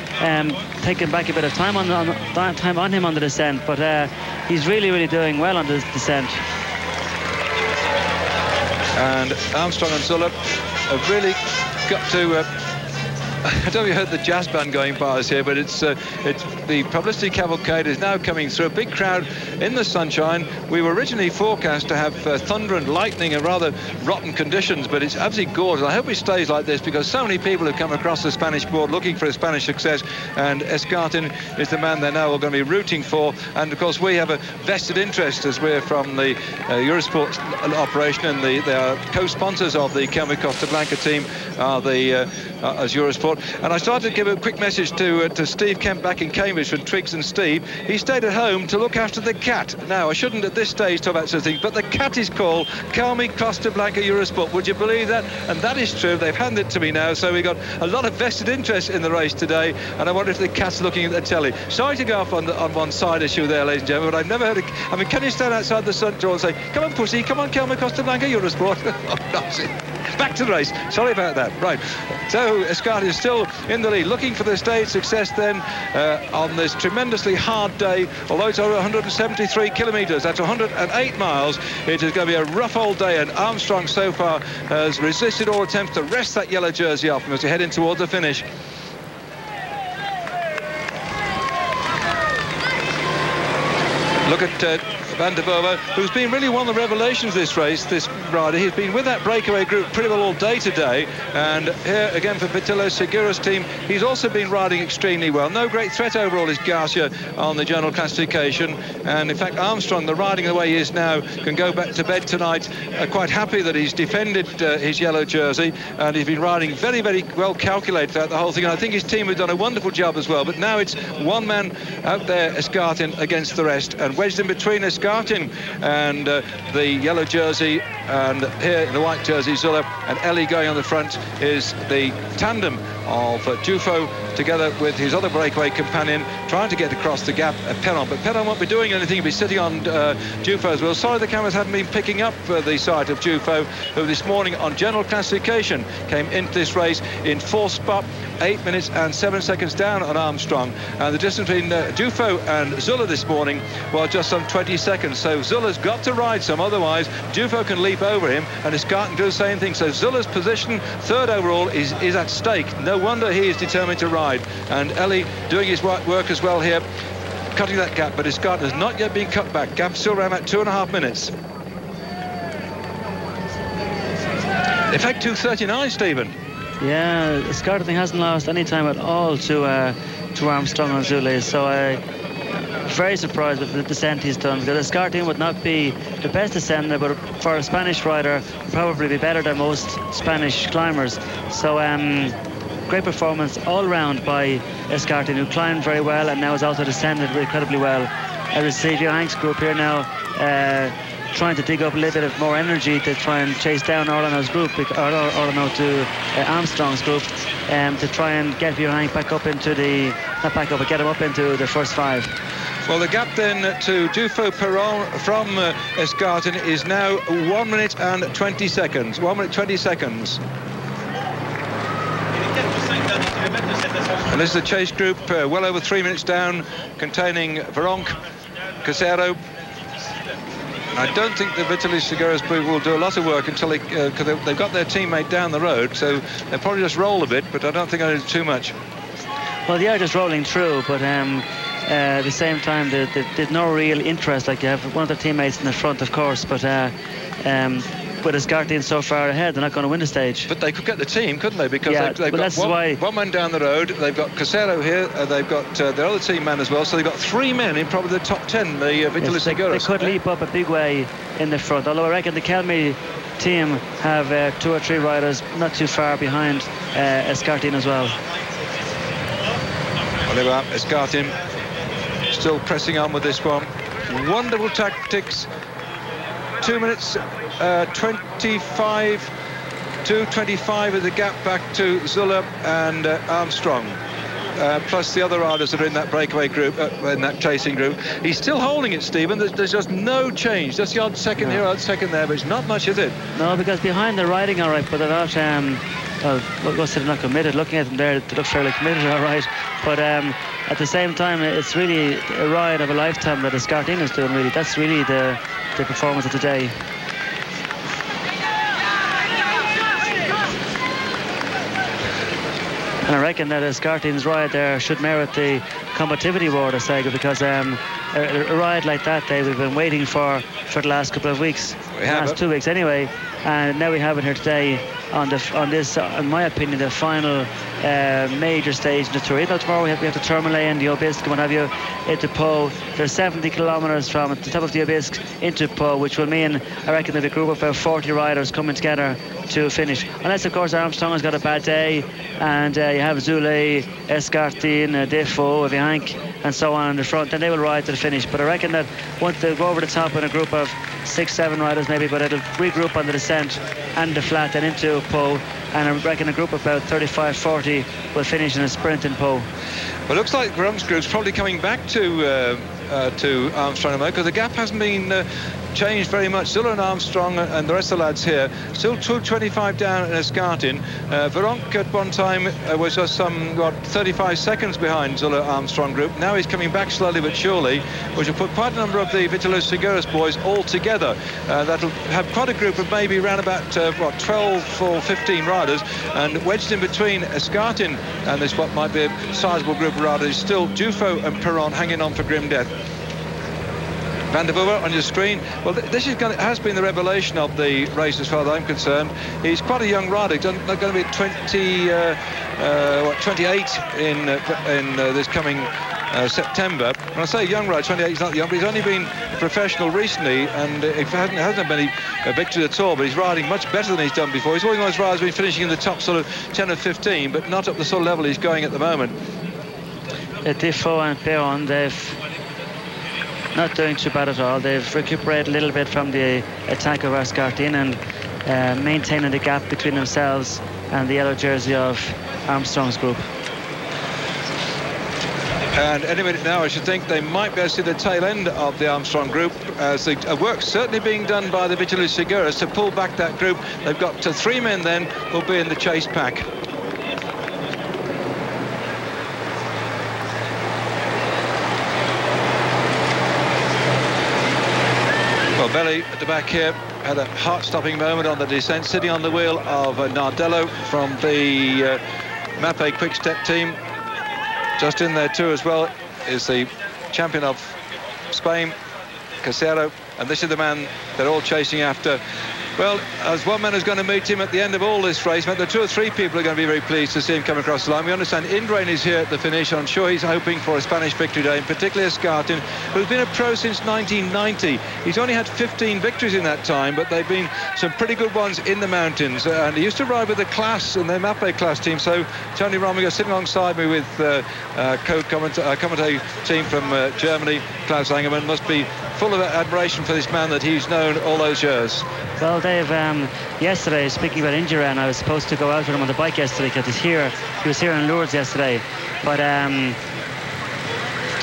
taken back a bit of time on him on the descent, but he's really doing well on this descent. And Armstrong and Zule have really got to I don't know if you heard the jazz band going by us here, but it's the publicity cavalcade is now coming through. A big crowd in the sunshine. We were originally forecast to have thunder and lightning and rather rotten conditions, but it's absolutely gorgeous. I hope it stays like this because so many people have come across the Spanish board looking for a Spanish success, and Escartin is the man they're now all going to be rooting for. And of course we have a vested interest, as we're from the Eurosport operation, and they are co-sponsors of the Kelmo Costa Blanca team as Eurosport. And I started to give a quick message to Steve Kemp back in Cambridge from Twigs and Steve. He stayed at home to look after the cat. Now, I shouldn't at this stage talk about such things, but the cat is called Kelmo Costa Blanca Eurosport. Would you believe that? And that is true. They've handed it to me now, so we've got a lot of vested interest in the race today, and I wonder if the cat's looking at the telly. Sorry to go off on one side issue there, ladies and gentlemen, but I've never heard I mean, can you stand outside the front door and say, come on, pussy, come on, Kelmo Costa Blanca Eurosport? Back to the race. Sorry about that. Right. So Escartin is still in the lead, looking for the stage success then on this tremendously hard day. Although it's over 173 kilometres, that's 108 miles. It is going to be a rough old day, and Armstrong so far has resisted all attempts to wrest that yellow jersey off him as he head in towards the finish. Look at Van der Boven, who's been really one of the revelations of this race, this rider. He's been with that breakaway group pretty well all day today, and here again for Pitillo Segura's team, he's also been riding extremely well. No great threat overall is Garcia on the general classification, and in fact Armstrong, the riding the way he is now, can go back to bed tonight quite happy that he's defended his yellow jersey, and he's been riding very well calculated throughout the whole thing, and I think his team have done a wonderful job as well. But now it's one man out there, Escartin, against the rest, and wedged in between Escartin and the yellow jersey, and here in the white jersey Zuller, and Ellie going on the front is the tandem of Dufo together with his other breakaway companion, trying to get across the gap at Perron, but Perron won't be doing anything. He'll be sitting on Dufo as well. Sorry the cameras haven't been picking up the sight of Dufo, who this morning on general classification came into this race in 4th spot, 8 minutes and 7 seconds down on Armstrong, and the distance between Dufo and Zuller this morning was just some 20 seconds. So Zuller's got to ride some, otherwise Dufo can leap over him, and Escartin do the same thing. So Zuller's position, 3rd overall, is at stake. No wonder he is determined to ride, and Ellie doing his work as well here, cutting that gap, but Escartin has not yet been cut back. Gap still around about 2.5 minutes. In fact, 2:39, Stephen. Yeah, Escartin hasn't lost any time at all to Armstrong and Zule, so very surprised with the descent he's done, because Escartin would not be the best descender, but for a Spanish rider probably be better than most Spanish climbers. So great performance all round by Escartin, who climbed very well and now has also descended incredibly well. as I see Johan's group here now, trying to dig up a little bit of more energy to try and chase down Orlano's group, Orlano to Armstrong's group, to try and get Johan back up into the, not back up, but get him up into the first 5. Well, the gap then to Duffield-Perron from Escartin is now 1 minute and 20 seconds. 1 minute 20 seconds. And this is the chase group, well over 3 minutes down, containing Veronk, Casero. I don't think the Vitaly Seguros group will do a lot of work until because they've got their teammate down the road, so they'll probably just roll a bit, but I don't think they'll do too much. Well, they are just rolling through, but at the same time, there's no real interest. Like, you have one of their teammates in the front, of course, but with Escartin so far ahead, they're not going to win the stage. But they could get the team, couldn't they? Because they've got one man down the road, they've got Casero here, they've got their other team man as well, so they've got 3 men in probably the top 10, the Vitaly Seguros. They could leap up a big way in the front, although I reckon the Kelmy team have 2 or 3 riders not too far behind Escartin as well. Oliver Escartin still pressing on with this one. Wonderful tactics. 2 minutes 25 to 25 is the gap back to Zuller and Armstrong. Plus the other riders that are in that breakaway group, in that chasing group. He's still holding it, Stephen. There's just no change. Just the odd second here, odd second there, but it's not much, is it? No, because behind they're riding all right, but they're not, they're not committed. Looking at them there, they look fairly committed, all right. But at the same time, it's really a ride of a lifetime that Escartin is doing, really. That's really the performance of the day. And I reckon that Escartin's ride there should merit the combativity award, I say, because a ride like that we've been waiting for the last couple of weeks, last 2 weeks anyway, and now we have it here today on this, in my opinion, the final major stage in the Tour. Even though tomorrow we have to Tourmalet and the Obisque and what have you into Pau. There's 70 kilometres from the top of the Obisque into Pau, which will mean, I reckon, that a group of about 40 riders coming together to finish. Unless, of course, Armstrong has got a bad day, and you have Zule, Escartin, Defoe, Vihank, and so on in the front, then they will ride to the finish. But I reckon that once they go over the top in a group of 6-7 riders maybe, but it'll regroup on the descent and the flat and into Pau, and I reckon a group of about 35-40 will finish in a sprint in Pau. Well, it looks like Veronk's group's probably coming back to Armstrong, because the gap hasn't been changed very much. Zuller and Armstrong and the rest of the lads here still 2:25 down in Escartin. Veronk at one time was just some 35 seconds behind Zuller Armstrong group. Now he's coming back slowly but surely, which will put quite a number of the Vitaly Seguros boys all together. That'll have quite a group of maybe around about 12 or 15 riders, and wedged in between Escartin and this what might be a sizable group of riders is still Duffield and Perron hanging on for grim death. Van der Voort on your screen. Well, this has been the revelation of the race as far as I'm concerned. He's quite a young rider. He's going to be 28 in this coming September. When I say young rider, 28 is not young, but he's only been a professional recently, and it hasn't been a victory at all, but he's riding much better than he's done before. He's always one of those riders who's been finishing in the top sort of 10 or 15, but not at the sort of level he's going at the moment. Defoe and Perron, they've not doing too bad at all. They've recuperated a little bit from the attack of Escartin and maintaining the gap between themselves and the yellow jersey of Armstrong's group. And any minute now, I should think they might be able to see the tail end of the Armstrong group, as the work certainly being done by the Vitaly Seguros to pull back that group. They've got 3 men then who'll be in the chase pack. Well, Belly at the back here had a heart-stopping moment on the descent, sitting on the wheel of Nardello from the Mapei Quick-Step team. Just in there too as well is the champion of Spain, Casero, and this is the man they're all chasing after. Well, as one man is going to meet him at the end of all this race, but the 2 or 3 people are going to be very pleased to see him come across the line. We understand Indurain is here at the finish. I'm sure he's hoping for a Spanish victory today, in particular Escartin, who's been a pro since 1990. He's only had 15 victories in that time, but they've been some pretty good ones in the mountains. And he used to ride with the class and the Mappe class team. So Tony Rominger sitting alongside me with commentator team from Germany, Klaus Angermann, must be full of admiration for this man that he's known all those years. Well, Dave, yesterday, speaking about Indurain, I was supposed to go out with him on the bike yesterday because he was here in Lourdes yesterday. But to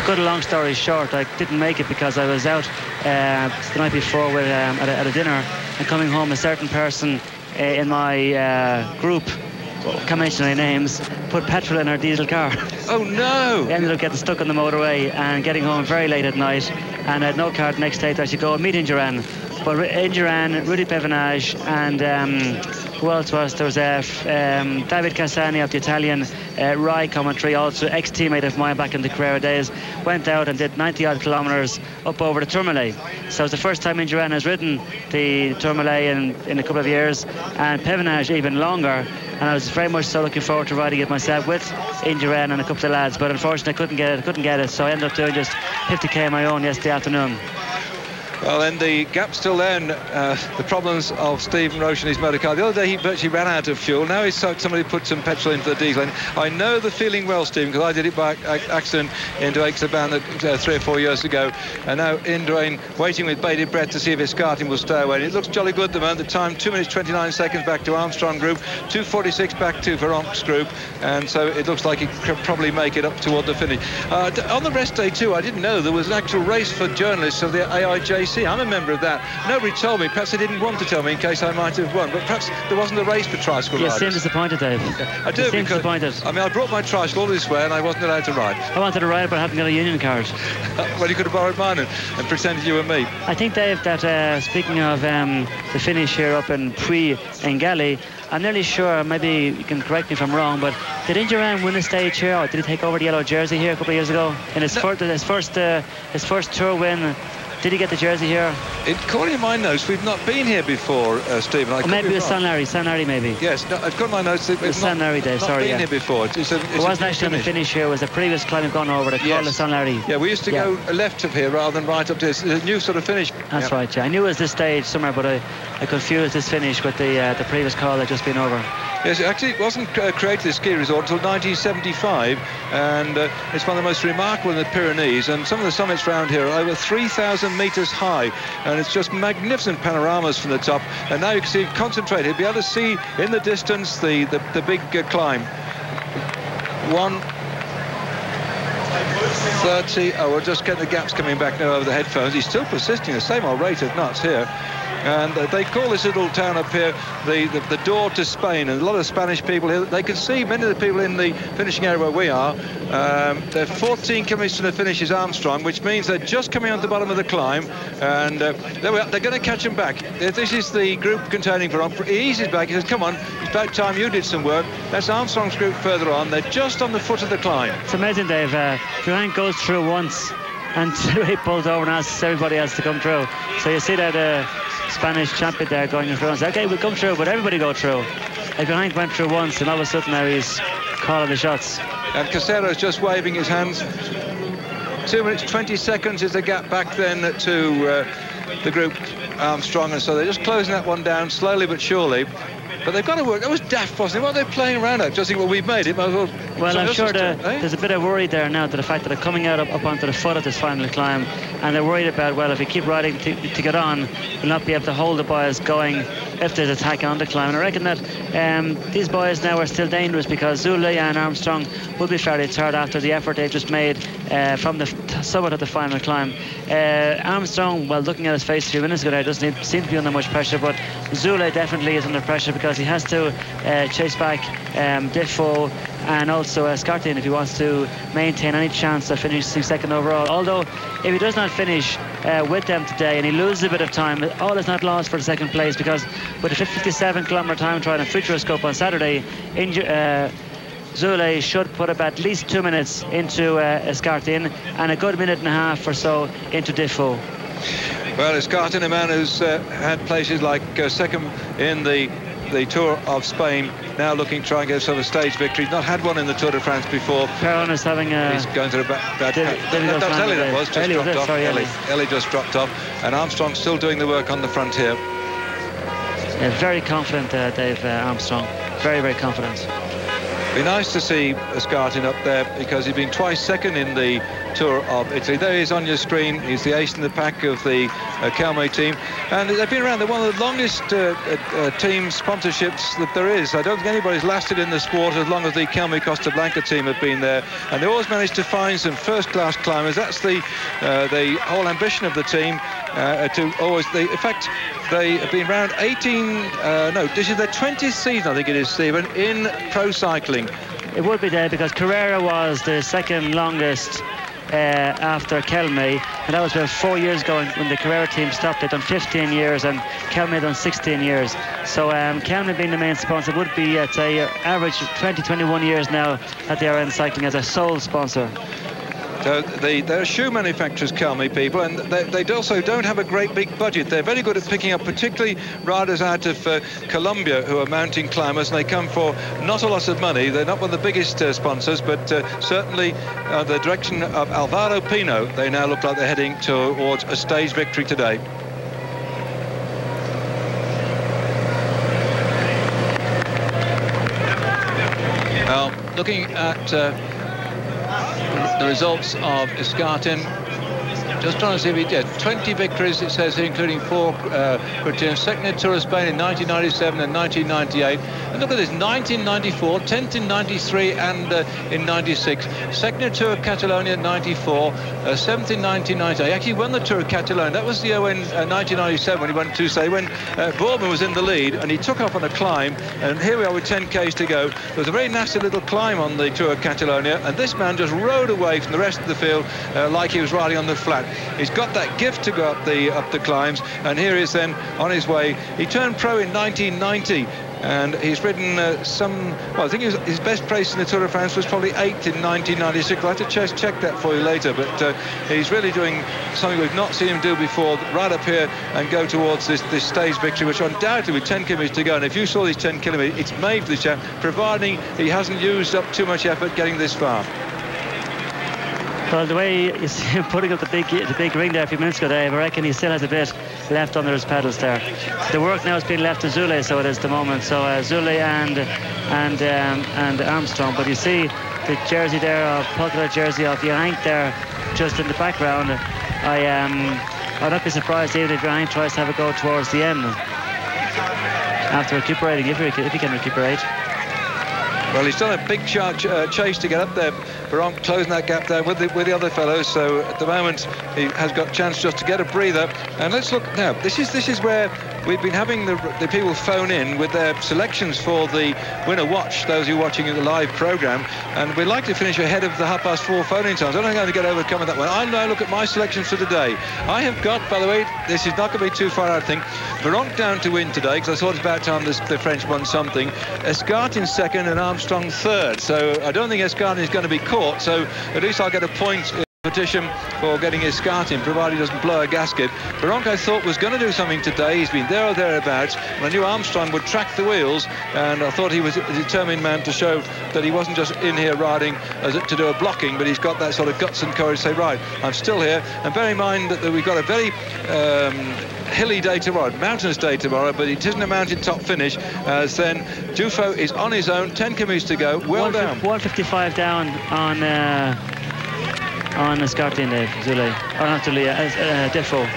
cut a long story short, I didn't make it because I was out the night before with, at a dinner, and coming home, a certain person in my group, can't mention any names, put petrol in her diesel car. Oh no! Ended up getting stuck on the motorway and getting home very late at night, and I had no car the next day to actually go and meet Indurain. But Indurain, Rudy Pevenage, and who else was there? Was David Cassani of the Italian Rai commentary, also ex-teammate of mine back in the Carrera days, went out and did 90 odd kilometres up over the Tourmalet. So it's the first time Indurain has ridden the Tourmalet in a couple of years, and Pevenage even longer. And I was very much so looking forward to riding it myself with Indurain and a couple of lads, but unfortunately I couldn't get it, so I ended up doing just 50k on my own yesterday afternoon. Well, then the gap's still there, and the problems of Stephen Roche and his motor car. The other day he virtually ran out of fuel. Now he's somebody put some petrol into the diesel. And I know the feeling well, Stephen, because I did it by accident into Aix-les-Bains 3 or 4 years ago. And now Indurain waiting with bated breath to see if Escartin will stay away. And it looks jolly good at the moment. The time, 2 minutes 29 seconds back to Armstrong Group, 2:46 back to Veron's Group. And so it looks like he could probably make it up toward the finish. On the rest day too, I didn't know there was an actual race for journalists of the AIJC. I'm a member of that. Nobody told me. Perhaps they didn't want to tell me in case I might have won. But perhaps there wasn't a race for tricycle riders. You seem disappointed, Dave. I do, because disappointed. I mean, I brought my tricycle all this way and I wasn't allowed to ride. I wanted to ride, but I haven't got a union card. Well, you could have borrowed mine and pretended you were me. I think, Dave, that speaking of the finish here up in Puy-en-Galley, I'm nearly sure, maybe you can correct me if I'm wrong, but did Indurain win a stage here, or did he take over the yellow jersey here a couple of years ago? In his first tour win, did he get the jersey here? According to my notes, we've not been here before, Stephen. Or maybe it was San Larry, maybe. Yes, no, I've got my notes. It was San Larry, Dave, sorry. Not been here before. It wasn't actually on the finish here. It was a previous climb we've gone over. They called it San Larry. Yeah, we used to go left of here rather than right up to this. It's a new sort of finish. That's right, yeah. I knew it was this stage somewhere, but I confused this finish with the previous call I'd just been over. Yes, actually it wasn't created this ski resort until 1975, and it's one of the most remarkable in the Pyrenees, and some of the summits around here are over 3,000 metres high, and it's just magnificent panoramas from the top. And now you can see concentrated, you'll be able to see in the distance the big climb. 1:30. Oh, we're just getting the gaps coming back now over the headphones. He's still persisting the same old rate of knots here. And they call this little town up here the door to Spain, and a lot of Spanish people here. They can see many of the people in the finishing area where we are. They're 14 kilometres to the finish is Armstrong, which means they're just coming on the bottom of the climb, and they're going to catch them back. This is the group containing Veron. He eases back. He says, "Come on, it's about time you did some work." That's Armstrong's group further on. They're just on the foot of the climb. It's amazing, Dave. Veron goes through once, and he pulls over and asks everybody else to come through. So you see that Spanish champion there going through and says, "Okay, we'll come through, but everybody go through." Like behind went through once, and all of a sudden now he's calling the shots. And Casero's just waving his hands. 2 minutes 20 seconds is the gap back then to the group Armstrong, and so they're just closing that one down slowly but surely. But they've got to work. That was daft, wasn't it? What are they playing around at? Just think, well, we've made it. Well, I'm sure there's a bit of worry there now to the fact that they're coming out up onto the foot of this final climb, and they're worried about, well, if we keep riding to get on, we'll not be able to hold the boys going if there's attack on the climb. And I reckon that these boys now are still dangerous, because Zule and Armstrong will be fairly tired after the effort they've just made from the summit of the final climb. Armstrong, well, looking at his face a few minutes ago there, doesn't seem to be under much pressure, but Zule definitely is under pressure, because he has to chase back Defoe and also Escartin if he wants to maintain any chance of finishing second overall. Although if he does not finish with them today and he loses a bit of time, all is not lost for the second place, because with a 57 kilometre time trial in Futuroscope on Saturday, Zule should put up at least 2 minutes into Escartin and a good minute and a half or so into Defoe. Well, Escartin, a man who's had places like second in the Tour of Spain, now looking to try and get himself a stage victory. He's not had one in the Tour de France before. Perron is having a... He's going to the back. That was Ellie that was, just dropped off. Ellie just dropped off. And Armstrong still doing the work on the front here. Yeah, very confident, Dave Armstrong. Very, very confident. Be nice to see Escartin up there, because he's been twice second in the Tour of Italy. There he is on your screen. He's the ace in the pack of the Kelme team, and they've been around. They're one of the longest team sponsorships that there is. I don't think anybody's lasted in the sport as long as the Kelme Costa Blanca team have been there, and they always manage to find some first-class climbers. That's the whole ambition of the team, to always... in fact, they have been around 18... no, this is their 20th season, I think it is, Stephen, in pro cycling. It would be there, because Carrera was the second longest after Kelme, and that was about 4 years ago when the Carrera team stopped. They'd done 15 years and Kelme done 16 years. So Kelme being the main sponsor would be, I'd say, average 20-21 years now that they are in cycling as a sole sponsor. So they're shoe manufacturers, Kelme people, and they also don't have a great big budget. They're very good at picking up particularly riders out of Colombia who are mountain climbers, and they come for not a lot of money. They're not one of the biggest sponsors, but certainly the direction of Alvaro Pino, they now look like they're heading towards a stage victory today. Now, looking at the results of Escartin, just trying to see if he did 20 victories, it says here, including 4 criteriums. Second in Tour of Spain in 1997 and 1998. And look at this, 1994, 10th in 93 and in 96. Second in Tour of Catalonia in 94, 7th in 1998. He actually won the Tour of Catalonia. That was the year when 1997 when he went to say when Bourman was in the lead, and he took off on a climb. And here we are with 10 k's to go. There was a very nasty little climb on the Tour of Catalonia, and this man just rode away from the rest of the field like he was riding on the flat. He's got that gift to go up the climbs, and here he is then on his way. He turned pro in 1990, and he's ridden well, I think his best place in the Tour de France was probably 8th in 1996. I'll have to check that for you later, but he's really doing something we've not seen him do before, right up here and go towards this stage victory, which undoubtedly with 10 kilometres to go. And if you saw these 10 kilometres, it's made for the chap, providing he hasn't used up too much effort getting this far. Well, the way you see him putting up the big ring there a few minutes ago, Dave, I reckon he still has a bit left under his pedals there. The work now is being left to Zule, so it is the moment. So Zule and Armstrong. But you see the jersey there, popular jersey of Geraint there, just in the background. I'd not be surprised even if Geraint tries to have a go towards the end after recuperating, if he can recuperate. Well, he's done a big chase to get up there. Baron closing that gap there with the other fellows. So at the moment, he has got a chance just to get a breather. And let's look now. This is where we've been having the people phone in with their selections for the winner watch, those who are watching the live programme. And we'd like to finish ahead of the 4:30 phone-in times. I don't think I'm going to get overcome with that one. I'll now look at my selections for today. I have got, by the way, this is not going to be too far out, I think. Baron down to win today, because I thought it's about time the French won something. Escartin second and Armstrong third. So I don't think Escartin is going to be caught. So at least I'll get a point petition for getting Escartin, provided he doesn't blow a gasket. Baron, I thought, was going to do something today. He's been there or thereabouts, and I knew Armstrong would track the wheels, and I thought he was a determined man to show that he wasn't just in here riding to do a blocking, but he's got that sort of guts and courage to say, right, I'm still here. And bear in mind that we've got a very hilly day tomorrow, mountainous day tomorrow, but it isn't a mountain top finish, as then Dufo is on his own, 10 kilometres to go, well down. 1:55 down on Escartin, Dave, Zule. Oh, not Zule, Defo.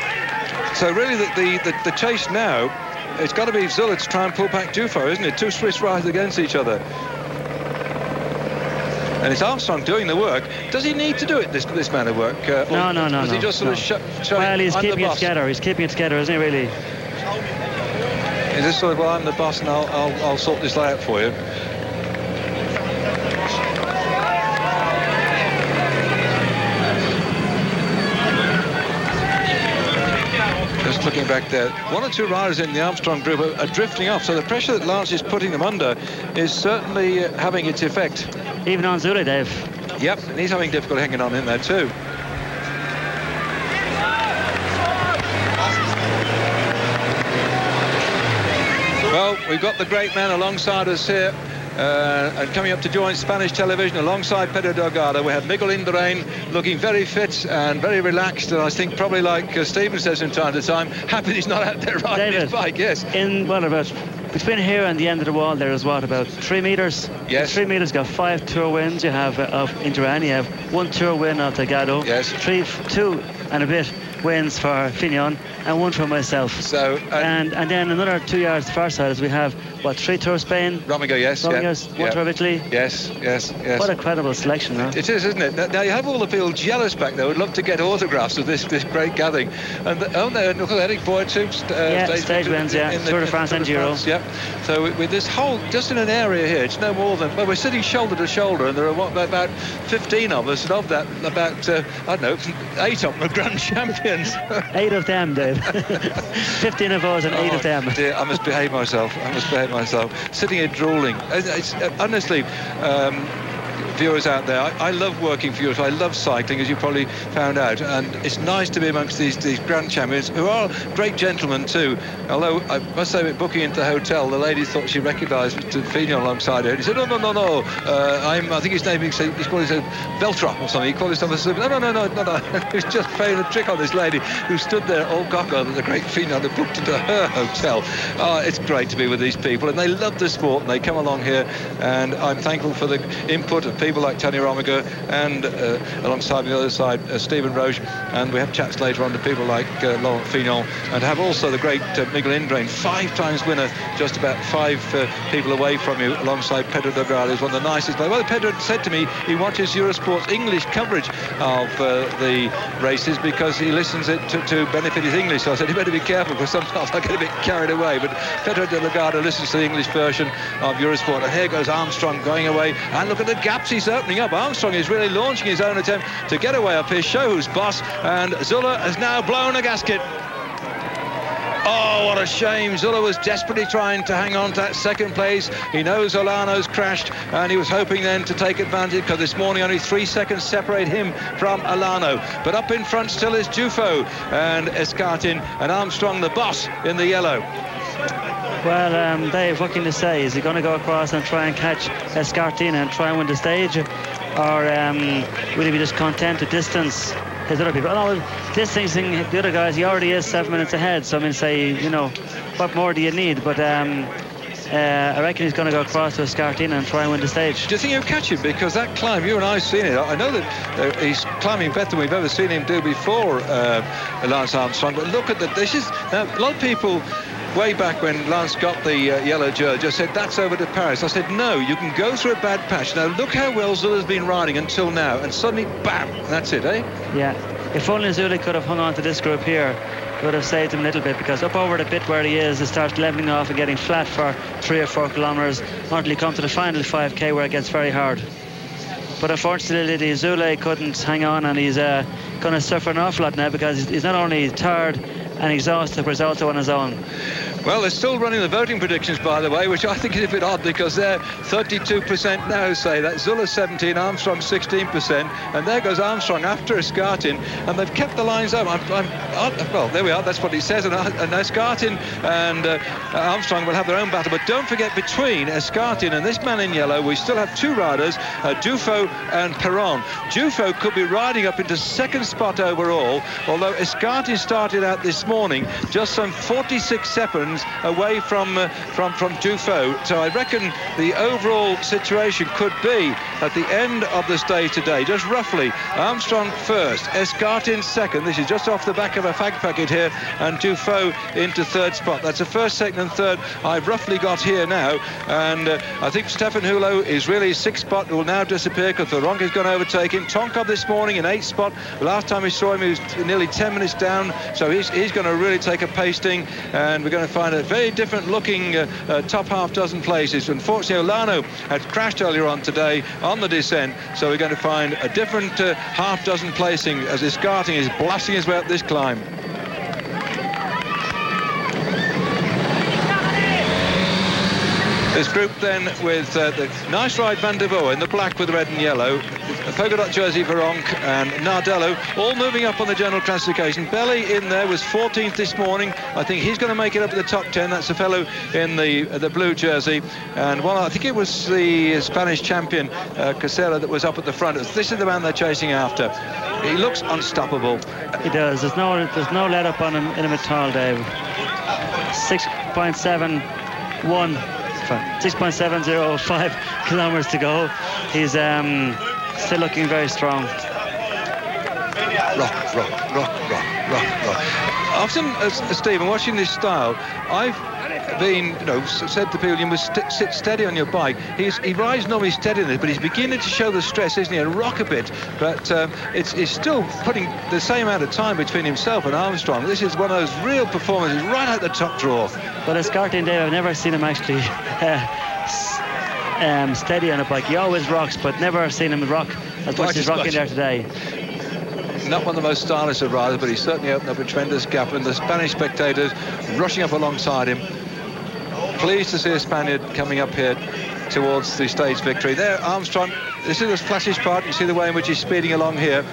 So really the chase now, it's got to be Zule to try and pull back Dufo, isn't it? Two Swiss riders against each other. And it's Armstrong doing the work. Does he need to do it, this man of work? No. Does he just sort of show well, he's keeping it together. He's keeping it together, isn't he, really? Is this sort of, well, I'm the boss and I'll sort this layout for you? Just looking back there, one or two riders in the Armstrong group are drifting off, so the pressure that Lance is putting them under is certainly having its effect. Even on Zule, Dave. Yep, and he's having difficulty hanging on in there too. we've got the great man alongside us here. And coming up to join Spanish television alongside Pedro Delgado, we have Miguel Indurain looking very fit and very relaxed, and I think probably like Stephen says from time to time, happy he's not out there riding his bike. Yes. In what about between here and the end of the wall there is what, about 3 metres? Yes. 3 metres got 5 tour wins. You have of Indurain, you have 1 tour win of Delgado. Yes. 2 and a bit wins for Fignon and 1 for myself. So and then another 2 yards far side as we have what, 3 Tour Spain. Romigo, yes. Romigos, 1 Tour of Italy. Yes. What a credible selection, huh? It is, isn't it? Now you have all the people jealous back there. Would love to get autographs of this great gathering. And look at Eric Boyd too. Stage wins, in the Tour de France and Giro. Yeah. So with this whole, just in an area here, it's no more than, well, we're sitting shoulder to shoulder, and there are about 15 of us, and of that, about I don't know, 8 of them are grand champions. 8 of them, Dave. 15 of us and 8 of them. Dear, I must behave myself. Sitting here drooling. It's honestly, viewers out there, I love working for Eurosport. I love cycling, as you probably found out, and it's nice to be amongst these grand champions who are great gentlemen too. Although I must say, with booking into the hotel, the lady thought she recognised Mr. Fignon alongside her, and he said, no, I think his name, he's called himself Beltra or something. He called himself no. He was just playing a trick on this lady who stood there all cocker that the great Fignon had booked into her hotel. It's great to be with these people, and they love the sport, and they come along here, and I'm thankful for the input of people like Tony Romigo, and alongside the other side Stephen Roche, and we have chats later on to people like Laurent Fignon, and have also the great Miguel Indurain, 5 times winner, just about 5 people away from you, alongside Pedro Delgado, who's one of the nicest players. Well, Pedro said to me he watches Eurosport's English coverage of the races because he listens it to benefit his English. So I said, you better be careful, because sometimes I get a bit carried away. But Pedro Delgado listens to the English version of Eurosport, and here goes Armstrong going away, and look at the gaps he's opening up. Armstrong is really launching his own attempt to get away up here, show who's boss, and Zulla has now blown a gasket. Oh, what a shame. Zulla was desperately trying to hang on to that second place. He knows Olano's crashed, and he was hoping then to take advantage, because this morning only 3 seconds separate him from Olano. But up in front still is Dufo and Escartin, and Armstrong the boss in the yellow. Well, Dave, what can you say? Is he going to go across and try and catch Escartin and try and win the stage? Or will he be just content to distance his other people? Oh, no, distancing the other guys, he already is 7 minutes ahead. So, I mean, say, what more do you need? But I reckon he's going to go across to Escartin and try and win the stage. Do you think he'll catch him? Because that climb, you and I have seen it. I know that he's climbing better than we've ever seen him do before, Lance Armstrong. But look at that. Now, a lot of people, way back when Lance got the yellow jersey, just said, that's over to Paris. I said, no, you can go through a bad patch. Now, look how well Zulla's been riding until now, and suddenly, bam, that's it, eh? Yeah. If only Zulla could have hung on to this group here, it would have saved him a little bit, because up over the bit where he is, it starts leveling off and getting flat for 3 or 4 kilometres until he comes to the final 5k where it gets very hard. But unfortunately, Zulla couldn't hang on, and he's going to suffer an awful lot now, because he's not only tired and exhausted, but he's also on his own. Well, they're still running the voting predictions, by the way, which I think is a bit odd, because they're 32% now say that. Zulla 17%, Armstrong 16%, and there goes Armstrong after Escartin, and they've kept the lines up. Well, there we are, that's what he says, and Escartin and Armstrong will have their own battle. But don't forget, between Escartin and this man in yellow, we still have 2 riders, Dufo and Perron. Dufo could be riding up into 2nd spot overall, although Escartin started out this morning just some 46 seconds away from Dufo. So I reckon the overall situation could be, at the end of the stage today, just roughly, Armstrong first, Escartin second. This is just off the back of a fag packet here, and Dufo into 3rd spot. That's the 1st, 2nd and 3rd I've roughly got here now, and I think Stefan Hulot is really 6th spot, will now disappear because Veronk is going to overtake him. Tonkov this morning in 8th spot. Last time we saw him, he was nearly 10 minutes down, so he's going to really take a pasting, and we're going to find a very different looking top half dozen places. Unfortunately, Olano had crashed earlier on today on the descent, so we're going to find a different half dozen placing as Escartin is blasting his way up this climb. This group then with the nice ride Van der Voort in the black with red and yellow, a polka dot jersey Veronk and Nardello all moving up on the general classification. Belly in there was 14th this morning. I think he's going to make it up to the top 10. That's a fellow in the blue jersey. And well, I think it was the Spanish champion Casella that was up at the front. This is the man they're chasing after. He looks unstoppable. He does. There's no let up on him in him at all, Dave. 6.705 kilometers to go. He's still looking very strong. Rock. Often, Stephen, watching this style, I've been, said to people, you must sit steady on your bike. He rides normally steady in it, but he's beginning to show the stress, isn't he, and rock a bit. But it's still putting the same amount of time between himself and Armstrong. This is one of those real performances right out the top drawer. But escorting Dave, I've never seen him actually steady on a bike. He always rocks, but never seen him rock as much as he's rocking there today. Not one of the most stylish of riders, but he certainly opened up a tremendous gap, and the Spanish spectators rushing up alongside him. Pleased to see a Spaniard coming up here towards the stage victory. There, Armstrong, this is the flashiest part. You see the way in which he's speeding along here.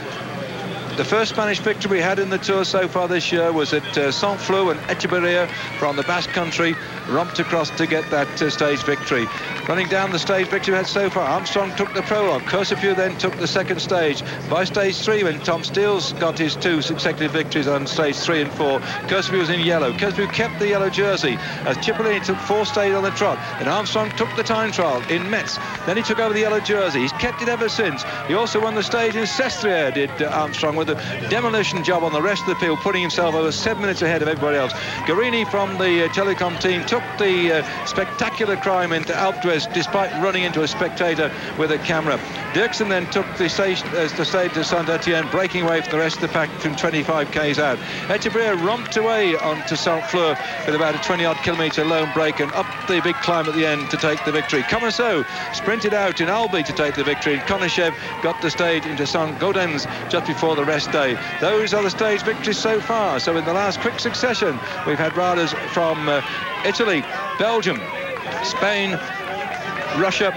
The first Spanish victory we had in the Tour so far this year was at Saint-Flour, and Echeverria from the Basque Country romped across to get that stage victory. Running down the stage victory we had so far, Armstrong took the prologue. Cursepieu then took the second stage. By stage 3, when Tom Steele's got his 2 consecutive victories on stage 3 and 4, Cursepieu was in yellow. Cursepieu kept the yellow jersey as Cipollini took 4 stages on the trot. Then Armstrong took the time trial in Metz. Then he took over the yellow jersey. He's kept it ever since. He also won the stage in Sestriere, did Armstrong, with a demolition job on the rest of the field, putting himself over 7 minutes ahead of everybody else. Guarini from the Telecom team took the spectacular climb into Alpe d'Huez despite running into a spectator with a camera. Dirksen then took the stage to Saint-Etienne, breaking away from the rest of the pack from 25 k's out. Echeverria romped away onto Saint-Flour with about a 20-odd kilometre lone break and up the big climb at the end to take the victory. Comersot sprinted out in Albi to take the victory, and Konishev got the stage into Saint-Gaudens just before the rest day. Those are the stage victories so far. So in the last quick succession, we've had riders from Italy, Belgium, Spain, Russia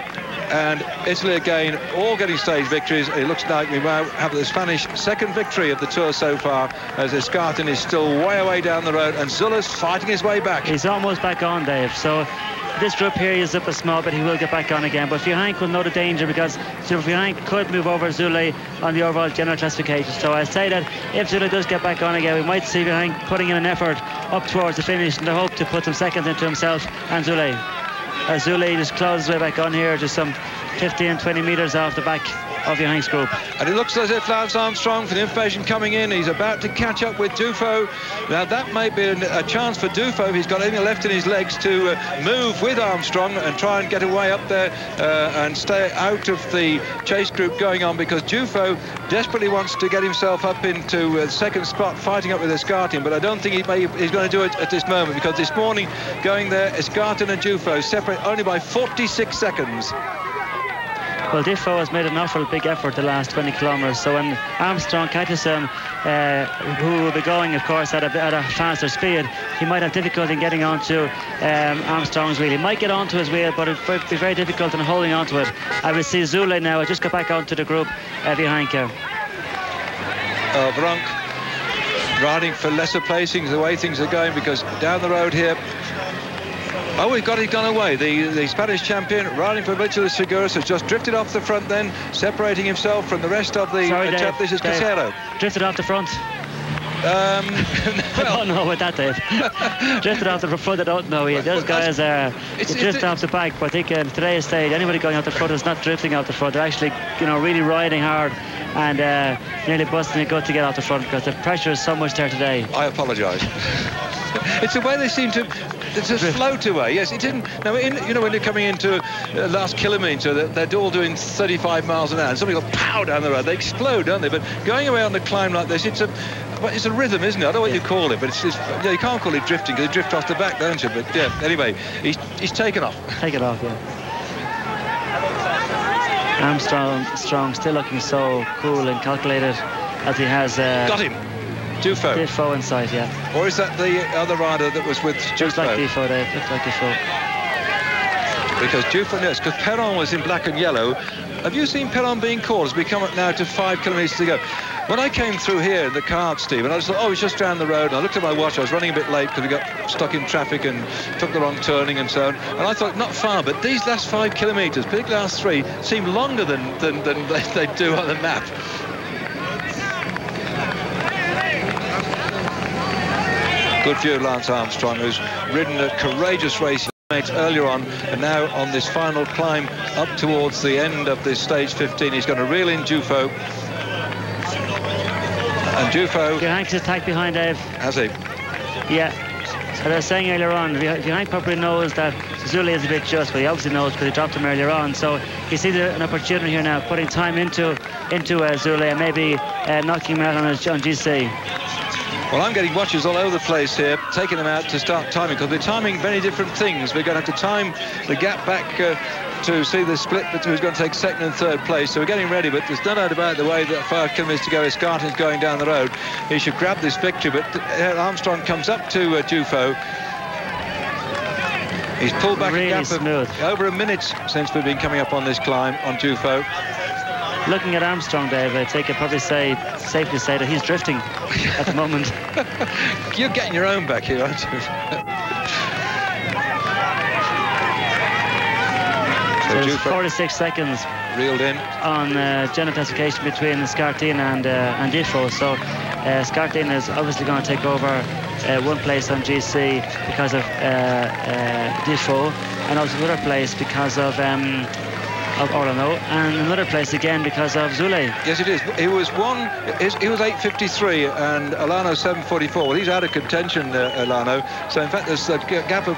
and Italy again, all getting stage victories. It looks like we now have the Spanish second victory of the Tour so far, as Escartin is still way away down the road and Zula's fighting his way back. He's almost back on, Dave. So this group here is up a small bit. He will get back on again, but Vihank will know the danger, because Vihank could move over Zule on the overall general classification. So I say that if Zule does get back on again, we might see Vihank putting in an effort up towards the finish in the hope to put some seconds into himself and Zule. As Zule just claws his way back on here, just some 15-20 metres off the back of Vihank's group. And it looks as if Lance Armstrong, for the information coming in, he's about to catch up with Duffield. Now that may be a chance for Duffield, if he's got anything left in his legs, to move with Armstrong and try and get away up there and stay out of the chase group going on, because Duffield desperately wants to get himself up into the second spot, fighting up with Escartin, but I don't think he's going to do it at this moment, because this morning going there, Escartin and Duffield separate only by 46 seconds. Well, Diffo has made an awful big effort the last 20 kilometres. So when Armstrong catches him, who will be going, of course, at a faster speed, he might have difficulty in getting onto Armstrong's wheel. He might get onto his wheel, but it would be very difficult in holding onto it. I will see Zule now. I just got back onto the group behind here. Veronk riding for lesser placings, the way things are going, because down the road here, oh, we've got it gone away. The Spanish champion riding for Mitchell Seguros has just drifted off the front then, separating himself from the rest of the attempt. This is Casero. Drifted off the front. Well, I don't know about that, Dave. Drifted off the front, I don't know. Those guys are drift off the back, but I think in today's stage, anybody going off the front is not drifting off the front. They're actually, really riding hard and nearly busting a gut to get off the front, because the pressure is so much there today. I apologise. It's the way they seem to just float away. Yes, it didn't. Now, when you're coming into last kilometre, they're all doing 35 miles an hour, and somebody goes pow down the road. They explode, don't they? But going away on the climb like this, it's a rhythm, isn't it? I don't know what you call it, but it's you can't call it drifting, because you drift off the back, don't you? But yeah, anyway, he's taken off. Taken off, yeah. Armstrong still looking so cool and calculated as he has. Got him. Dufo in sight, yeah. Or is that the other rider that was with Dufo? Looks like Dufo, Dave. Looks like Dufo. because Duffield, yes, because Perron was in black and yellow. Have you seen Perron being called as we come up now to 5 kilometres to go? When I came through here in the cart, Steve, and I just thought, oh, it's just down the road, and I looked at my watch, I was running a bit late because we got stuck in traffic and took the wrong turning and so on, and I thought, not far, but these last 5 kilometres, particularly last 3, seem longer than they do on the map. Good view of Lance Armstrong, who's ridden a courageous race earlier on, and now on this final climb up towards the end of this stage 15, he's going to reel in Duffield. And Duffield... Vihan's attacked behind Dave. Has he? Yeah. As I was saying earlier on, Vihan probably knows that Zule is a bit just, but he obviously knows because he dropped him earlier on. So he sees an opportunity here now, putting time into Zule and maybe knocking him out on GC. Well, I'm getting watches all over the place here, taking them out to start timing, because we're timing very different things. We're going to have to time the gap back to see the split between who's going to take second and third place. So we're getting ready, but there's no doubt about the way that 5 kilometres to go, Escartin's going down the road. He should grab this victory, but Armstrong comes up to Duffield. He's pulled back really a gap of over a minute since we've been coming up on this climb on Duffield. Looking at Armstrong, Dave, I think I'd probably say, safe to say that he's drifting at the moment. You're getting your own back here, aren't you? So there's 46 seconds reeled in on general classification between Escartin and Duffield. So Escartin is obviously going to take over one place on GC because of Duffield, and also another place because of Orlando, and another place again because of Zule. Yes, it is. He was 8:53 and Alano 7:44. Well, he's out of contention, Alano. So in fact, there's a gap of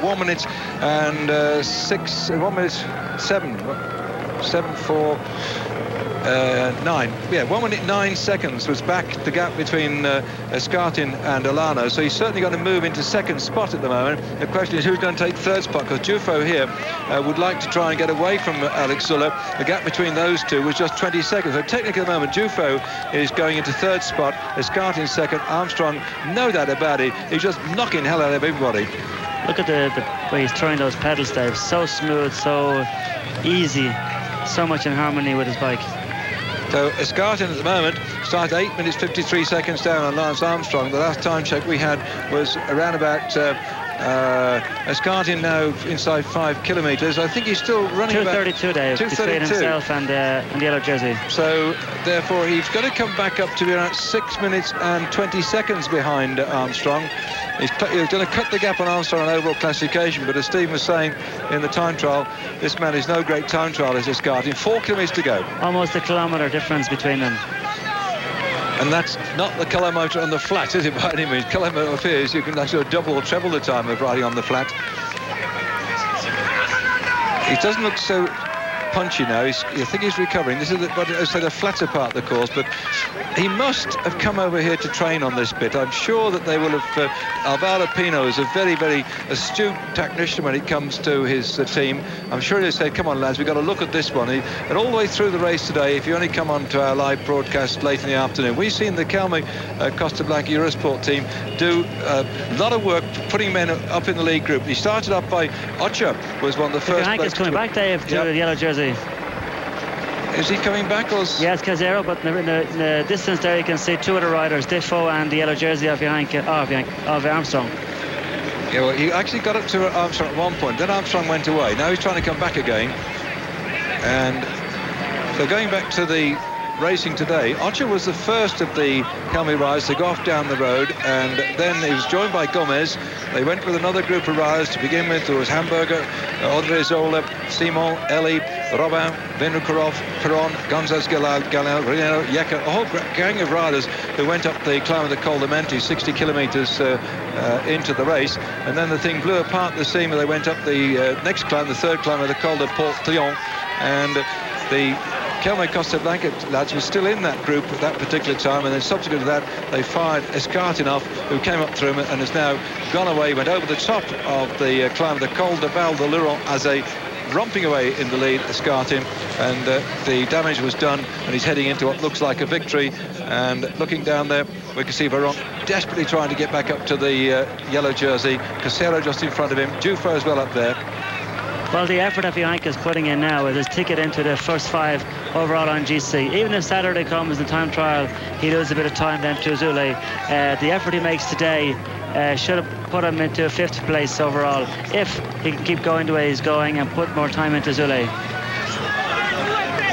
1 minute and 9. Yeah, 1 minute 9 seconds was back the gap between Escartin and Alano. So he's certainly going to move into second spot at the moment. The question is who's going to take third spot, because Duffield here would like to try and get away from Alex Zule. The gap between those two was just 20 seconds. So technically at the moment, Duffield is going into third spot, Escartin second, Armstrong, no doubt about it. He's just knocking hell out of everybody. Look at the way he's throwing those pedals, Dave. So smooth, so easy, so much in harmony with his bike. So Escartin at the moment started 8 minutes 53 seconds down on Lance Armstrong. The last time check we had was around about Escartin now inside 5 kilometres. I think he's still running 2:32, Dave, between himself and the yellow jersey. So therefore he's got to come back up to be around 6 minutes and 20 seconds behind Armstrong. He's going to cut the gap on Armstrong on overall classification, but as Steve was saying in the time trial, this man is no great time trial as Escartin. 4 kilometres to go. Almost a kilometre difference between them. And that's not the kilometre on the flat, is it, by any means? Kilometre of his, you can actually double or treble the time of riding on the flat. He doesn't look so punchy now. I think he's recovering. This is the flatter part of the course, but he must have come over here to train on this bit. I'm sure that they will have... Alvaro Pino is a very, very astute technician when it comes to his team. I'm sure they said, come on, lads, we've got to look at this one. And all the way through the race today, if you only come on to our live broadcast late in the afternoon, we've seen the Calme Costa Blanca Eurosport team do a lot of work putting men up in the lead group. He started up by Ocha, was one of the first... Vihank is coming back, Dave, to the yellow jersey. Is he coming back? Or... Yeah, it's Casero, but in the distance there you can see 2 other riders, Diffo and the yellow jersey of Armstrong. Yeah, well, he actually got up to Armstrong at one point, then Armstrong went away. Now he's trying to come back again. And so going back to the racing today, Ocha was the first of the Calme riders to go off down the road, and then he was joined by Gomez. They went with another group of riders to begin with. There was Hamburger, Odrezola, Simon, Eli, Robin, Vinokurov, Perron, Gonzalez, Galal, Reno, Yeka, a whole gang of riders who went up the climb of the Col de Menti, 60 kilometres into the race. And then the thing blew apart the seam, and they went up the next climb, the third climb of the Col de Port-Trion, and the Calme Costa Blanca lads were still in that group at that particular time, and then subsequent to that they fired Escartin off, who came up through him and has now gone away, went over the top of the climb of the Col de Val de Luron as a romping away in the lead, Escartin, and the damage was done, and he's heading into what looks like a victory. And looking down there, we can see Varron desperately trying to get back up to the yellow jersey. Casero just in front of him, Dufo as well up there. Well, the effort that Bianca is putting in now is his ticket into the first 5 overall on GC. Even if Saturday comes in time trial, he loses a bit of time then to Zule. The effort he makes today should have put him into 5th place overall if he can keep going the way he's going and put more time into Zule.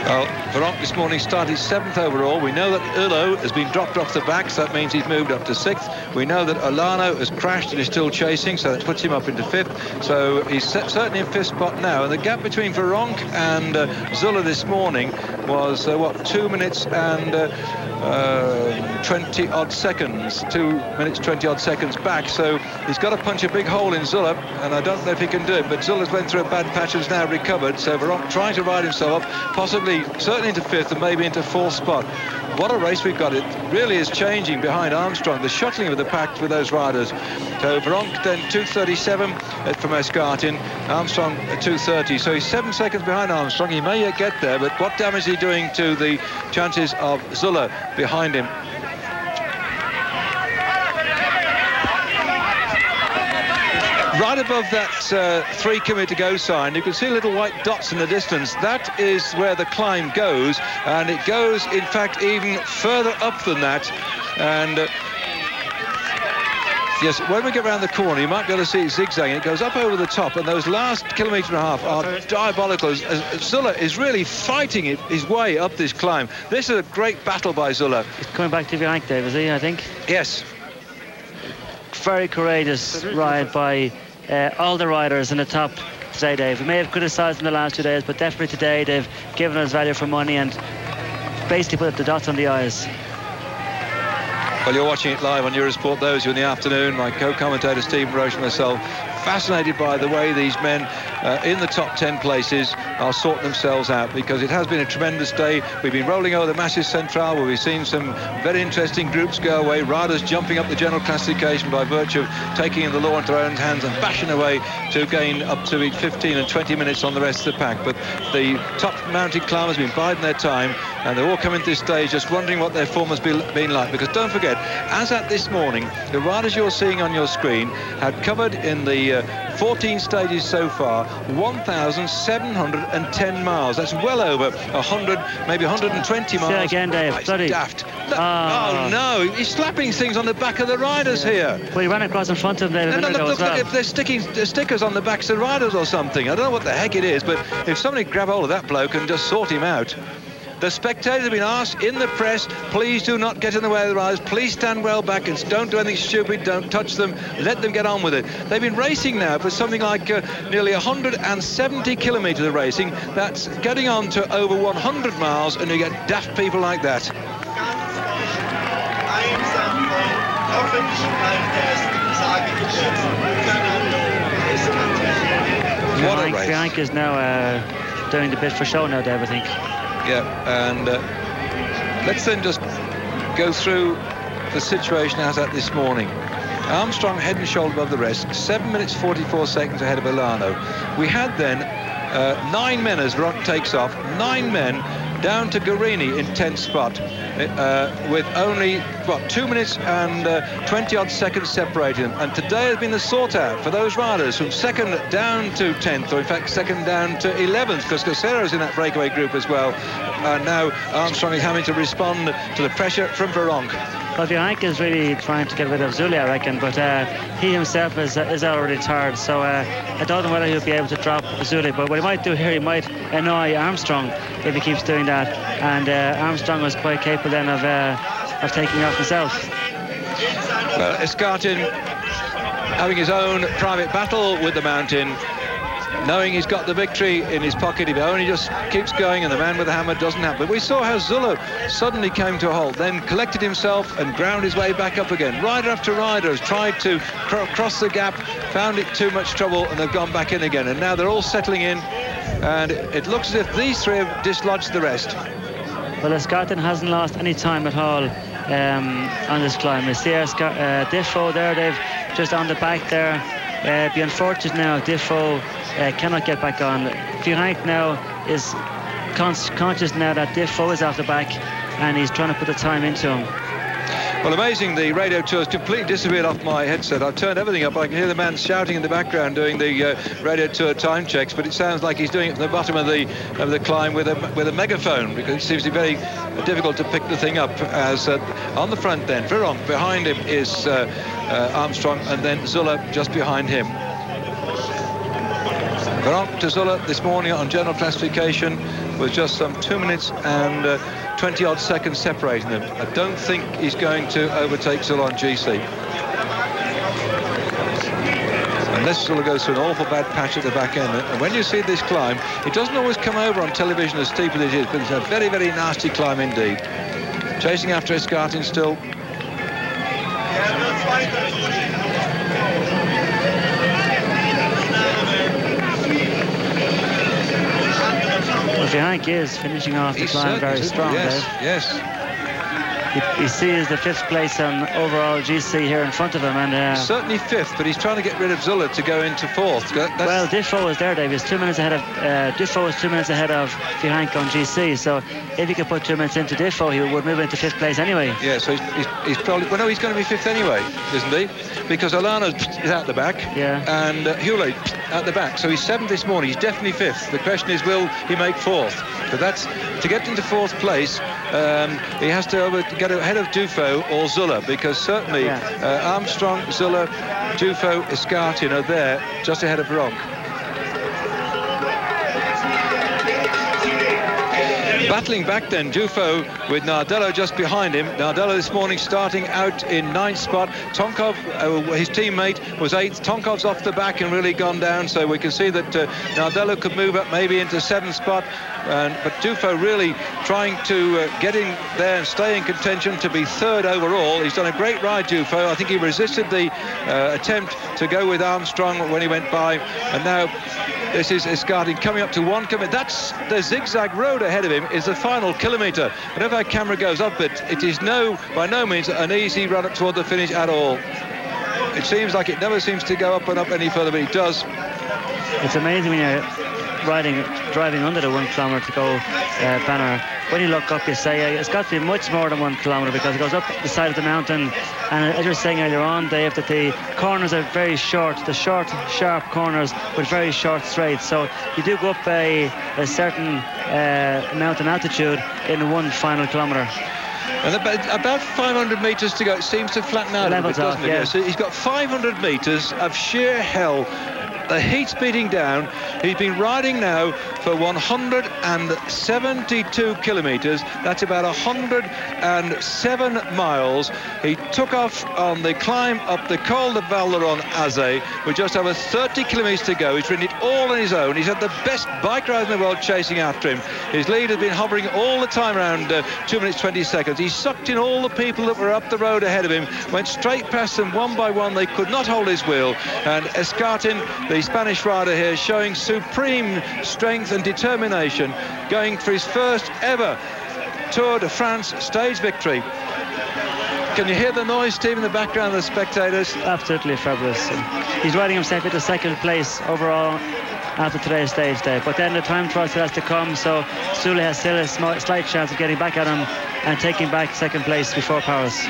Well, Veronk this morning started 7th overall. We know that Ulo has been dropped off the back, so that means he's moved up to 6th. We know that Olano has crashed and is still chasing, so that puts him up into 5th. So he's certainly in 5th spot now. And the gap between Veronk and Zula this morning was, 2 minutes and 20-odd seconds. 2 minutes, 20-odd seconds back. So he's got to punch a big hole in Zula, and I don't know if he can do it. But Zula's went through a bad patch and has now recovered. So Veronk trying to ride himself up, possibly, certainly into 5th and maybe into 4th spot. What a race we've got. It really is changing behind Armstrong. The shuttling of the pack with those riders. So Veronk then 2:37 from Escartin. Armstrong 2:30. So he's 7 seconds behind Armstrong. He may yet get there, but what damage is he doing to the chances of Zula behind him? Right above that 3 km to go sign, you can see little white dots in the distance. That is where the climb goes, and it goes, in fact, even further up than that. And yes, when we get around the corner, you might be able to see it zigzagging. It goes up over the top, and those last kilometre and a half are diabolical. Zula is really fighting his way up this climb. This is a great battle by Zula. He's coming back to Bianca, Dave, is he, I think? Yes. Very courageous ride by all the riders in the top today, Dave. We may have criticised in the last 2 days, but definitely today they've given us value for money and basically put the dots on the I's. Well, you're watching it live on Eurosport. Those who in the afternoon, my co-commentator Stephen Roche and myself, fascinated by the way these men in the top 10 places are sorting themselves out, because it has been a tremendous day. We've been rolling over the Massif Central, where we've seen some very interesting groups go away, riders jumping up the general classification by virtue of taking the law into their own hands and bashing away to gain up to 15 and 20 minutes on the rest of the pack. But the top mountain climbers have been biding their time, and they're all coming to this stage just wondering what their form has been like. Because don't forget, as at this morning, the riders you're seeing on your screen had covered in the 14 stages so far 1,710 miles. That's well over 100, maybe 120 miles. Say again, Dave. It's daft. Oh no, he's slapping things on the back of the riders here. Well, he ran across in front of them. Look, if they're sticking stickers on the backs of the riders or something. I don't know what the heck it is, but if somebody grab hold of that bloke and just sort him out. The spectators have been asked in the press, please do not get in the way of the riders, please stand well back and don't do anything stupid, don't touch them, let them get on with it. They've been racing now for something like nearly 170 kilometres of racing. That's getting on to over 100 miles, and you get daft people like that. What a race. Bianca's now doing the bit for show now, Dave, I think. Yeah, and let's then just go through the situation as at this morning. Armstrong head and shoulder above the rest, 7 minutes 44 seconds ahead of Olano. We had then 9 men as Veronk takes off, 9 men down to Guarini in 10th spot, with only 2 minutes and 20-odd seconds separating them. And today has been the sort out for those riders from 2nd down to 10th, or in fact 2nd down to 11th, because Cacero's in that breakaway group as well. And now Armstrong is having to respond to the pressure from Veronk. Well, Bianca is really trying to get rid of Zuli, I reckon, but he himself is already tired, so I don't know whether he'll be able to drop Zuli. But what he might do here, he might annoy Armstrong if he keeps doing that, and Armstrong was quite capable then of taking off himself. Well, Escartin having his own private battle with the mountain, knowing he's got the victory in his pocket if he only just keeps going and the man with the hammer doesn't happen. But we saw how Zulu suddenly came to a halt, then collected himself and ground his way back up again. Rider after rider has tried to cross the gap, found it too much trouble, and they've gone back in again. And now they're all settling in, and it looks as if these three have dislodged the rest. Well, Escartin hasn't lost any time at all on this climb. You see Diffo there, they've just on the back there. Be unfortunate now, Diffo cannot get back on. Virenque now is conscious now that Diffo is off the back, and he's trying to put the time into him. Well, amazing, the radio tour has completely disappeared off my headset. I've turned everything up. I can hear the man shouting in the background doing the radio tour time checks, but it sounds like he's doing it from the bottom of the climb with a megaphone, because it seems to be very difficult to pick the thing up. As on the front then, Vironk, behind him is Armstrong, and then Zuller just behind him. Vironk to Zuller this morning on general classification was just some 2 minutes and 20-odd seconds separating them. I don't think he's going to overtake Zuller on GC. Unless Zuller goes through an awful bad patch at the back end. And when you see this climb, it doesn't always come over on television as steep as it is, but it's a very, very nasty climb indeed. Chasing after Escartin still. Vironk is finishing off the climb very strong, yes, Dave. Yes. He sees the 5th place on overall GC here in front of him, and he's certainly 5th, but he's trying to get rid of Zuller to go into 4th. Well, Diffo is there, Dave. He's 2 minutes ahead of Diffo is 2 minutes ahead of Vironk on GC. So if he could put 2 minutes into Diffo, he would move into 5th place anyway. Yeah, so he's probably, well, no, he's going to be 5th anyway, isn't he? Because Olano is out the back, yeah, and Hewlett out the back. So he's 7th this morning. He's definitely 5th. The question is, will he make 4th? But that's to get into 4th place. He has to get ahead of Dufo or Zuller, because certainly Armstrong, Zuller, Dufo, Escartin are there just ahead of Vironk. Battling back then, Dufo with Nardello just behind him. Nardello this morning starting out in 9th spot. Tonkov, his teammate, was 8th. Tonkov's off the back and really gone down, so we can see that Nardello could move up maybe into 7th spot. But Dufo really trying to get in there and stay in contention to be 3rd overall. He's done a great ride, Dufo. I think he resisted the attempt to go with Armstrong when he went by, and now this is Escartin coming up to 1 kilometre. That's the zigzag road ahead of him, is the final kilometre. I don't know if our camera goes up, but it is by no means an easy run up toward the finish at all. It seems like it never seems to go up and up any further, but it does. It's amazing when you're driving under the 1 kilometre to go banner. When you look up, you say it's got to be much more than 1 kilometre, because it goes up the side of the mountain, and as you were saying earlier on, Dave, that the corners are very short, the short, sharp corners with very short straights. So you do go up a certain mountain altitude in 1 final kilometre. And about 500 metres to go. It seems to flatten out a bit, doesn't it? Yeah. So he's got 500 metres of sheer hell. The heat's beating down. He's been riding now for 172 kilometres. That's about 107 miles. He took off on the climb up the Col de Valderon-Azé with just over 30 kilometres to go. He's ridden it all on his own. He's had the best bike rider in the world chasing after him. His lead has been hovering all the time around 2 minutes 20 seconds. He sucked in all the people that were up the road ahead of him, went straight past them one by one. They could not hold his wheel. And Escartin, the Spanish rider here, showing supreme strength and determination, going for his first ever Tour de France stage victory. Can you hear the noise, Steve, in the background of the spectators? Absolutely fabulous. He's riding himself into 2nd place overall after today's stage day. But then the time trial still has to come, so Sule has still a slight chance of getting back at him and taking back 2nd place before Paris.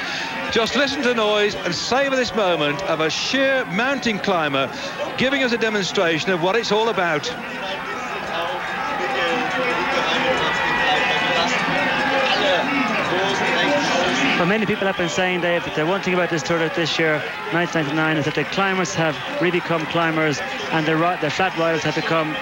Just listen to the noise and savour this moment of a sheer mountain climber giving us a demonstration of what it's all about. But many people have been saying, Dave, that the one thing about this tour this year, 1999, is that the climbers have really become climbers, and the flat riders have become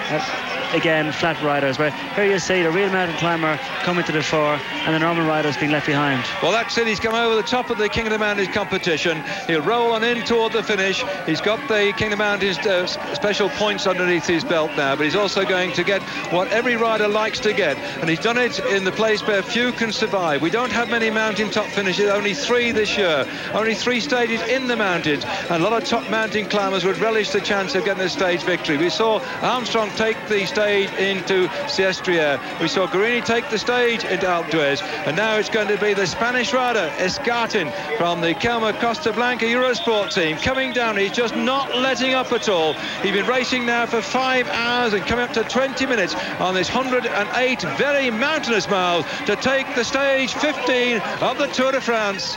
again flat riders, where here you see the real mountain climber coming to the fore and the normal riders being left behind. Well, that's it. He's come over the top of the King of the Mountains competition. He'll roll on in toward the finish. He's got the King of the Mountains special points underneath his belt now, but he's also going to get what every rider likes to get, and he's done it in the place where few can survive. We don't have many mountain top finishes, only 3 this year, only 3 stages in the mountains, and a lot of top mountain climbers would relish the chance of getting a stage victory. We saw Armstrong take the stage into Siestrière. We saw Guerini take the stage into Alpe d'Huez, and now it's going to be the Spanish rider Escartin from the Kelmer Costa Blanca Eurosport team coming down. He's just not letting up at all. He's been racing now for 5 hours and coming up to 20 minutes on this 108 very mountainous miles to take the stage 15 of the Tour de France.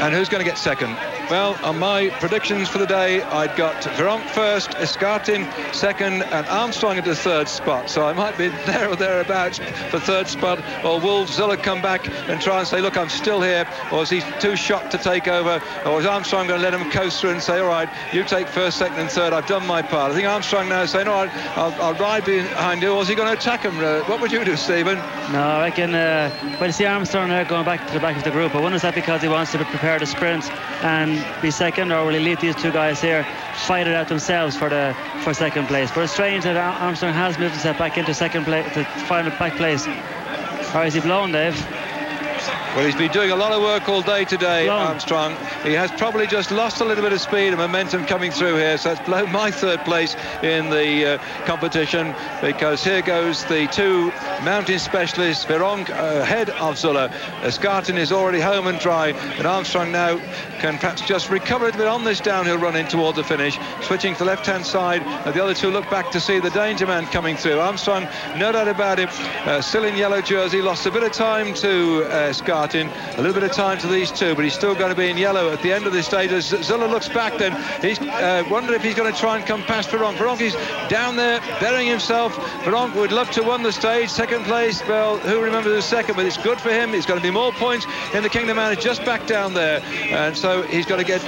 And who's going to get second? Well, on my predictions for the day, I'd got Veronk first, Escartin second, and Armstrong into third spot. So I might be there or thereabouts for third spot. Or will Zuller come back and try and say, look, I'm still here? Or is he too shot to take over? Or is Armstrong going to let him coast through and say, all right, you take first, second and third, I've done my part? I think Armstrong now is saying, all right, I'll ride behind you. Or is he going to attack him? What would you do, Stephen? No, I reckon, well, you see Armstrong now going back to the back of the group. I wonder, is that because he wants to prepare the sprint and be second, or will he leave these two guys here fight it out themselves for second place? But it's strange that Armstrong has moved himself back into second place, to final back place. Or is he blown, Dave? Well, he's been doing a lot of work all day today, Armstrong. He has probably just lost a little bit of speed and momentum coming through here, so it's blown my third place in the competition, because here goes the two mountain specialists. Veronk ahead of Zuller. Escartin is already home and dry, and Armstrong now can perhaps just recover a little bit on this downhill run in toward the finish, switching to the left-hand side. The other two look back to see the danger man coming through. Armstrong, no doubt about it, still in yellow jersey, lost a bit of time to Escartin, a little bit of time to these two, but he's still going to be in yellow at the end of this stage. As Zuller looks back, then he's wondering if he's going to try and come past Veronk. Veronk is down there burying himself. Veronk would love to win the stage, second place. Well, who remembers the second? But it's good for him. He's going to be more points in the Kingdom Man. Is just back down there, and so he's got to get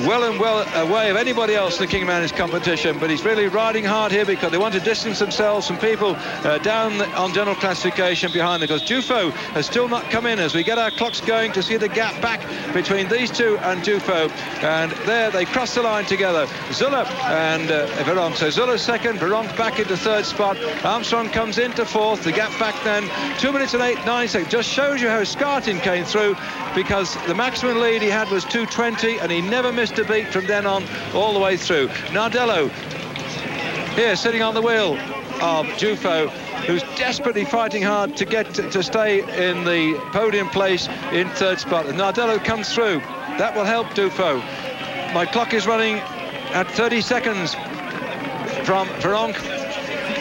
well away of anybody else in the Kingdom Man's competition. But he's really riding hard here because they want to distance themselves from people down on general classification behind them, because Dufo has still not come in as we get our clocks going to see the gap back between these two and Dufo. And there they cross the line together, Zuller and Veronk. So Zuller second, Veronk back into third spot. Armstrong comes into fourth. The gap back then 2 minutes and 9 seconds. Just shows you how Escartin came through, because the maximum lead he had was 2:20, and he never missed a beat from then on all the way through. Nardello here sitting on the wheel of Dufo, who's desperately fighting hard to get to stay in the podium place in third spot. And Nardello comes through. That will help Dufo. My clock is running at 30 seconds from Veronk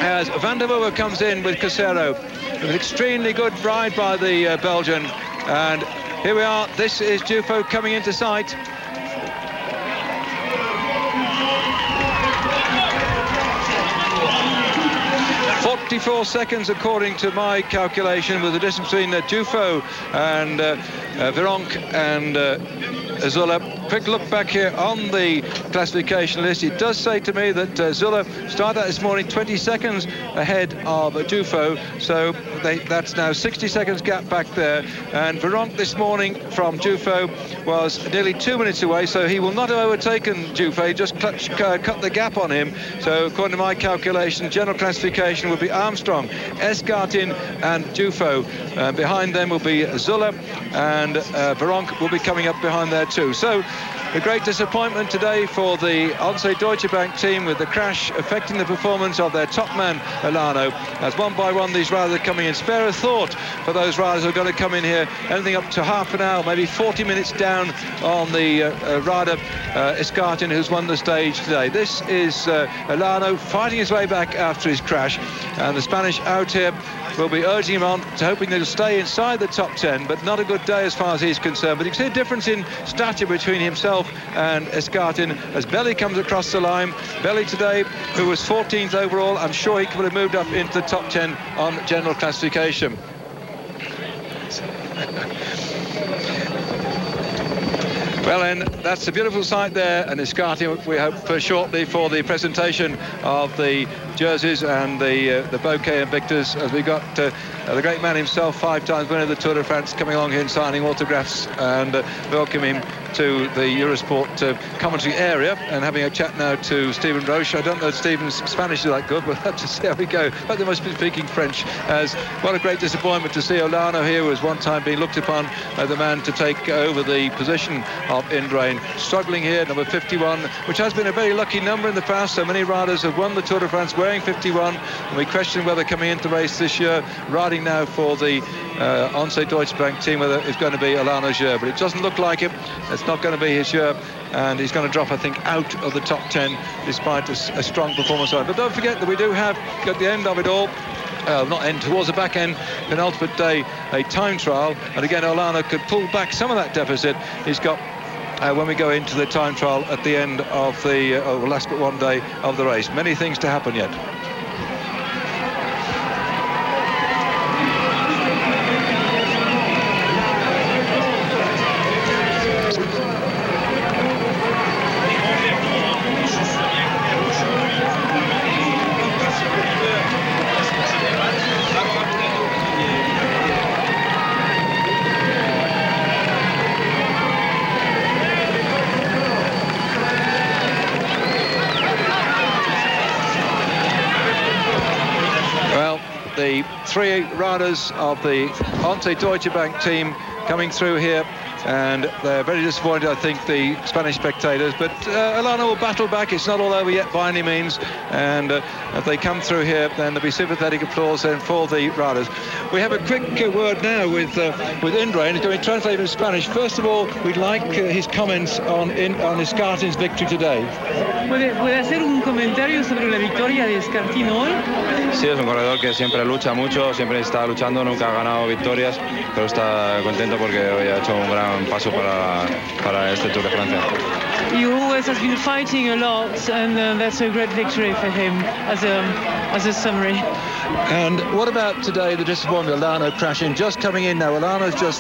as Van der Merwe comes in with Casero. An extremely good ride by the Belgian. And here we are. This is Dufo coming into sight. 44 seconds according to my calculation, with the distance between Dufo and Veronk and Zuller. Quick look back here on the classification list. It does say to me that Zuller started out this morning 20 seconds ahead of Dufo, so that's now 60 seconds gap back there. And Veronk this morning from Dufo was nearly 2 minutes away, so he will not have overtaken Dufo. He just cut the gap on him. So according to my calculation, general classification will be Armstrong, Escartin and Dufo. Behind them will be Zuller, and Veronk will be coming up behind there too. So a great disappointment today for the Once Deutsche Bank team, with the crash affecting the performance of their top man, Elano. As one by one these riders are coming in. Spare a thought for those riders who are going to come in here, anything up to half an hour, maybe 40 minutes down on the rider Escartin, who's won the stage today. This is Elano fighting his way back after his crash, and the Spanish out here will be urging him on to hoping they'll stay inside the top 10, but not a good day as far as he's concerned. But you can see a difference in stature between himself and Escartin as Belly comes across the line. Belly today, who was 14th overall, I'm sure he could have moved up into the top 10 on general classification. Well, then, that's a beautiful sight there, and Escartin, we hope for shortly for the presentation of the jerseys and the bouquet and victors, as we got the great man himself, 5-time winner of the Tour de France, coming along here and signing autographs and welcoming him to the Eurosport commentary area, and having a chat now to Stephen Roche. I don't know if Stephen's Spanish is that good, but we'll have to see how we go. But they must be speaking French, as what a great disappointment to see Olano here, who was one time being looked upon as the man to take over the position of Indurain. Struggling here, number 51, which has been a very lucky number in the past. So many riders have won the Tour de France wearing 51, and we question whether coming into the race this year, riding now for the Once Deutsche Bank team, whether it's going to be Olano's year, but it doesn't look like it. It's not going to be his year, and he's going to drop, I think, out of the top 10 despite a strong performance. But don't forget that we do have, at the end of it all, not end, towards the back end, penultimate day, a time trial. And again, Olano could pull back some of that deficit he's got when we go into the time trial at the end of the last but one day of the race. Many things to happen yet. The three riders of the Once Deutsche Bank team coming through here, and they're very disappointed, I think, the Spanish spectators, but Olano will battle back. It's not all over yet by any means, and if they come through here, then there'll be sympathetic applause then for the riders. We have a quick word now with Indra, and it's going to be translated in Spanish. First of all, we'd like his comments on Escartin's victory today. ¿Puede hacer un comentario sobre la victoria de Escartin hoy? Sí, es un corredor que siempre lucha mucho, siempre está luchando, nunca ha ganado victorias, pero está contento porque hoy ha hecho un gran paso para este Tour de Francia. He always has been fighting a lot, and that's a great victory for him as a summary. And what about today, the disappointment, Olano crashing, just coming in now? Olano's just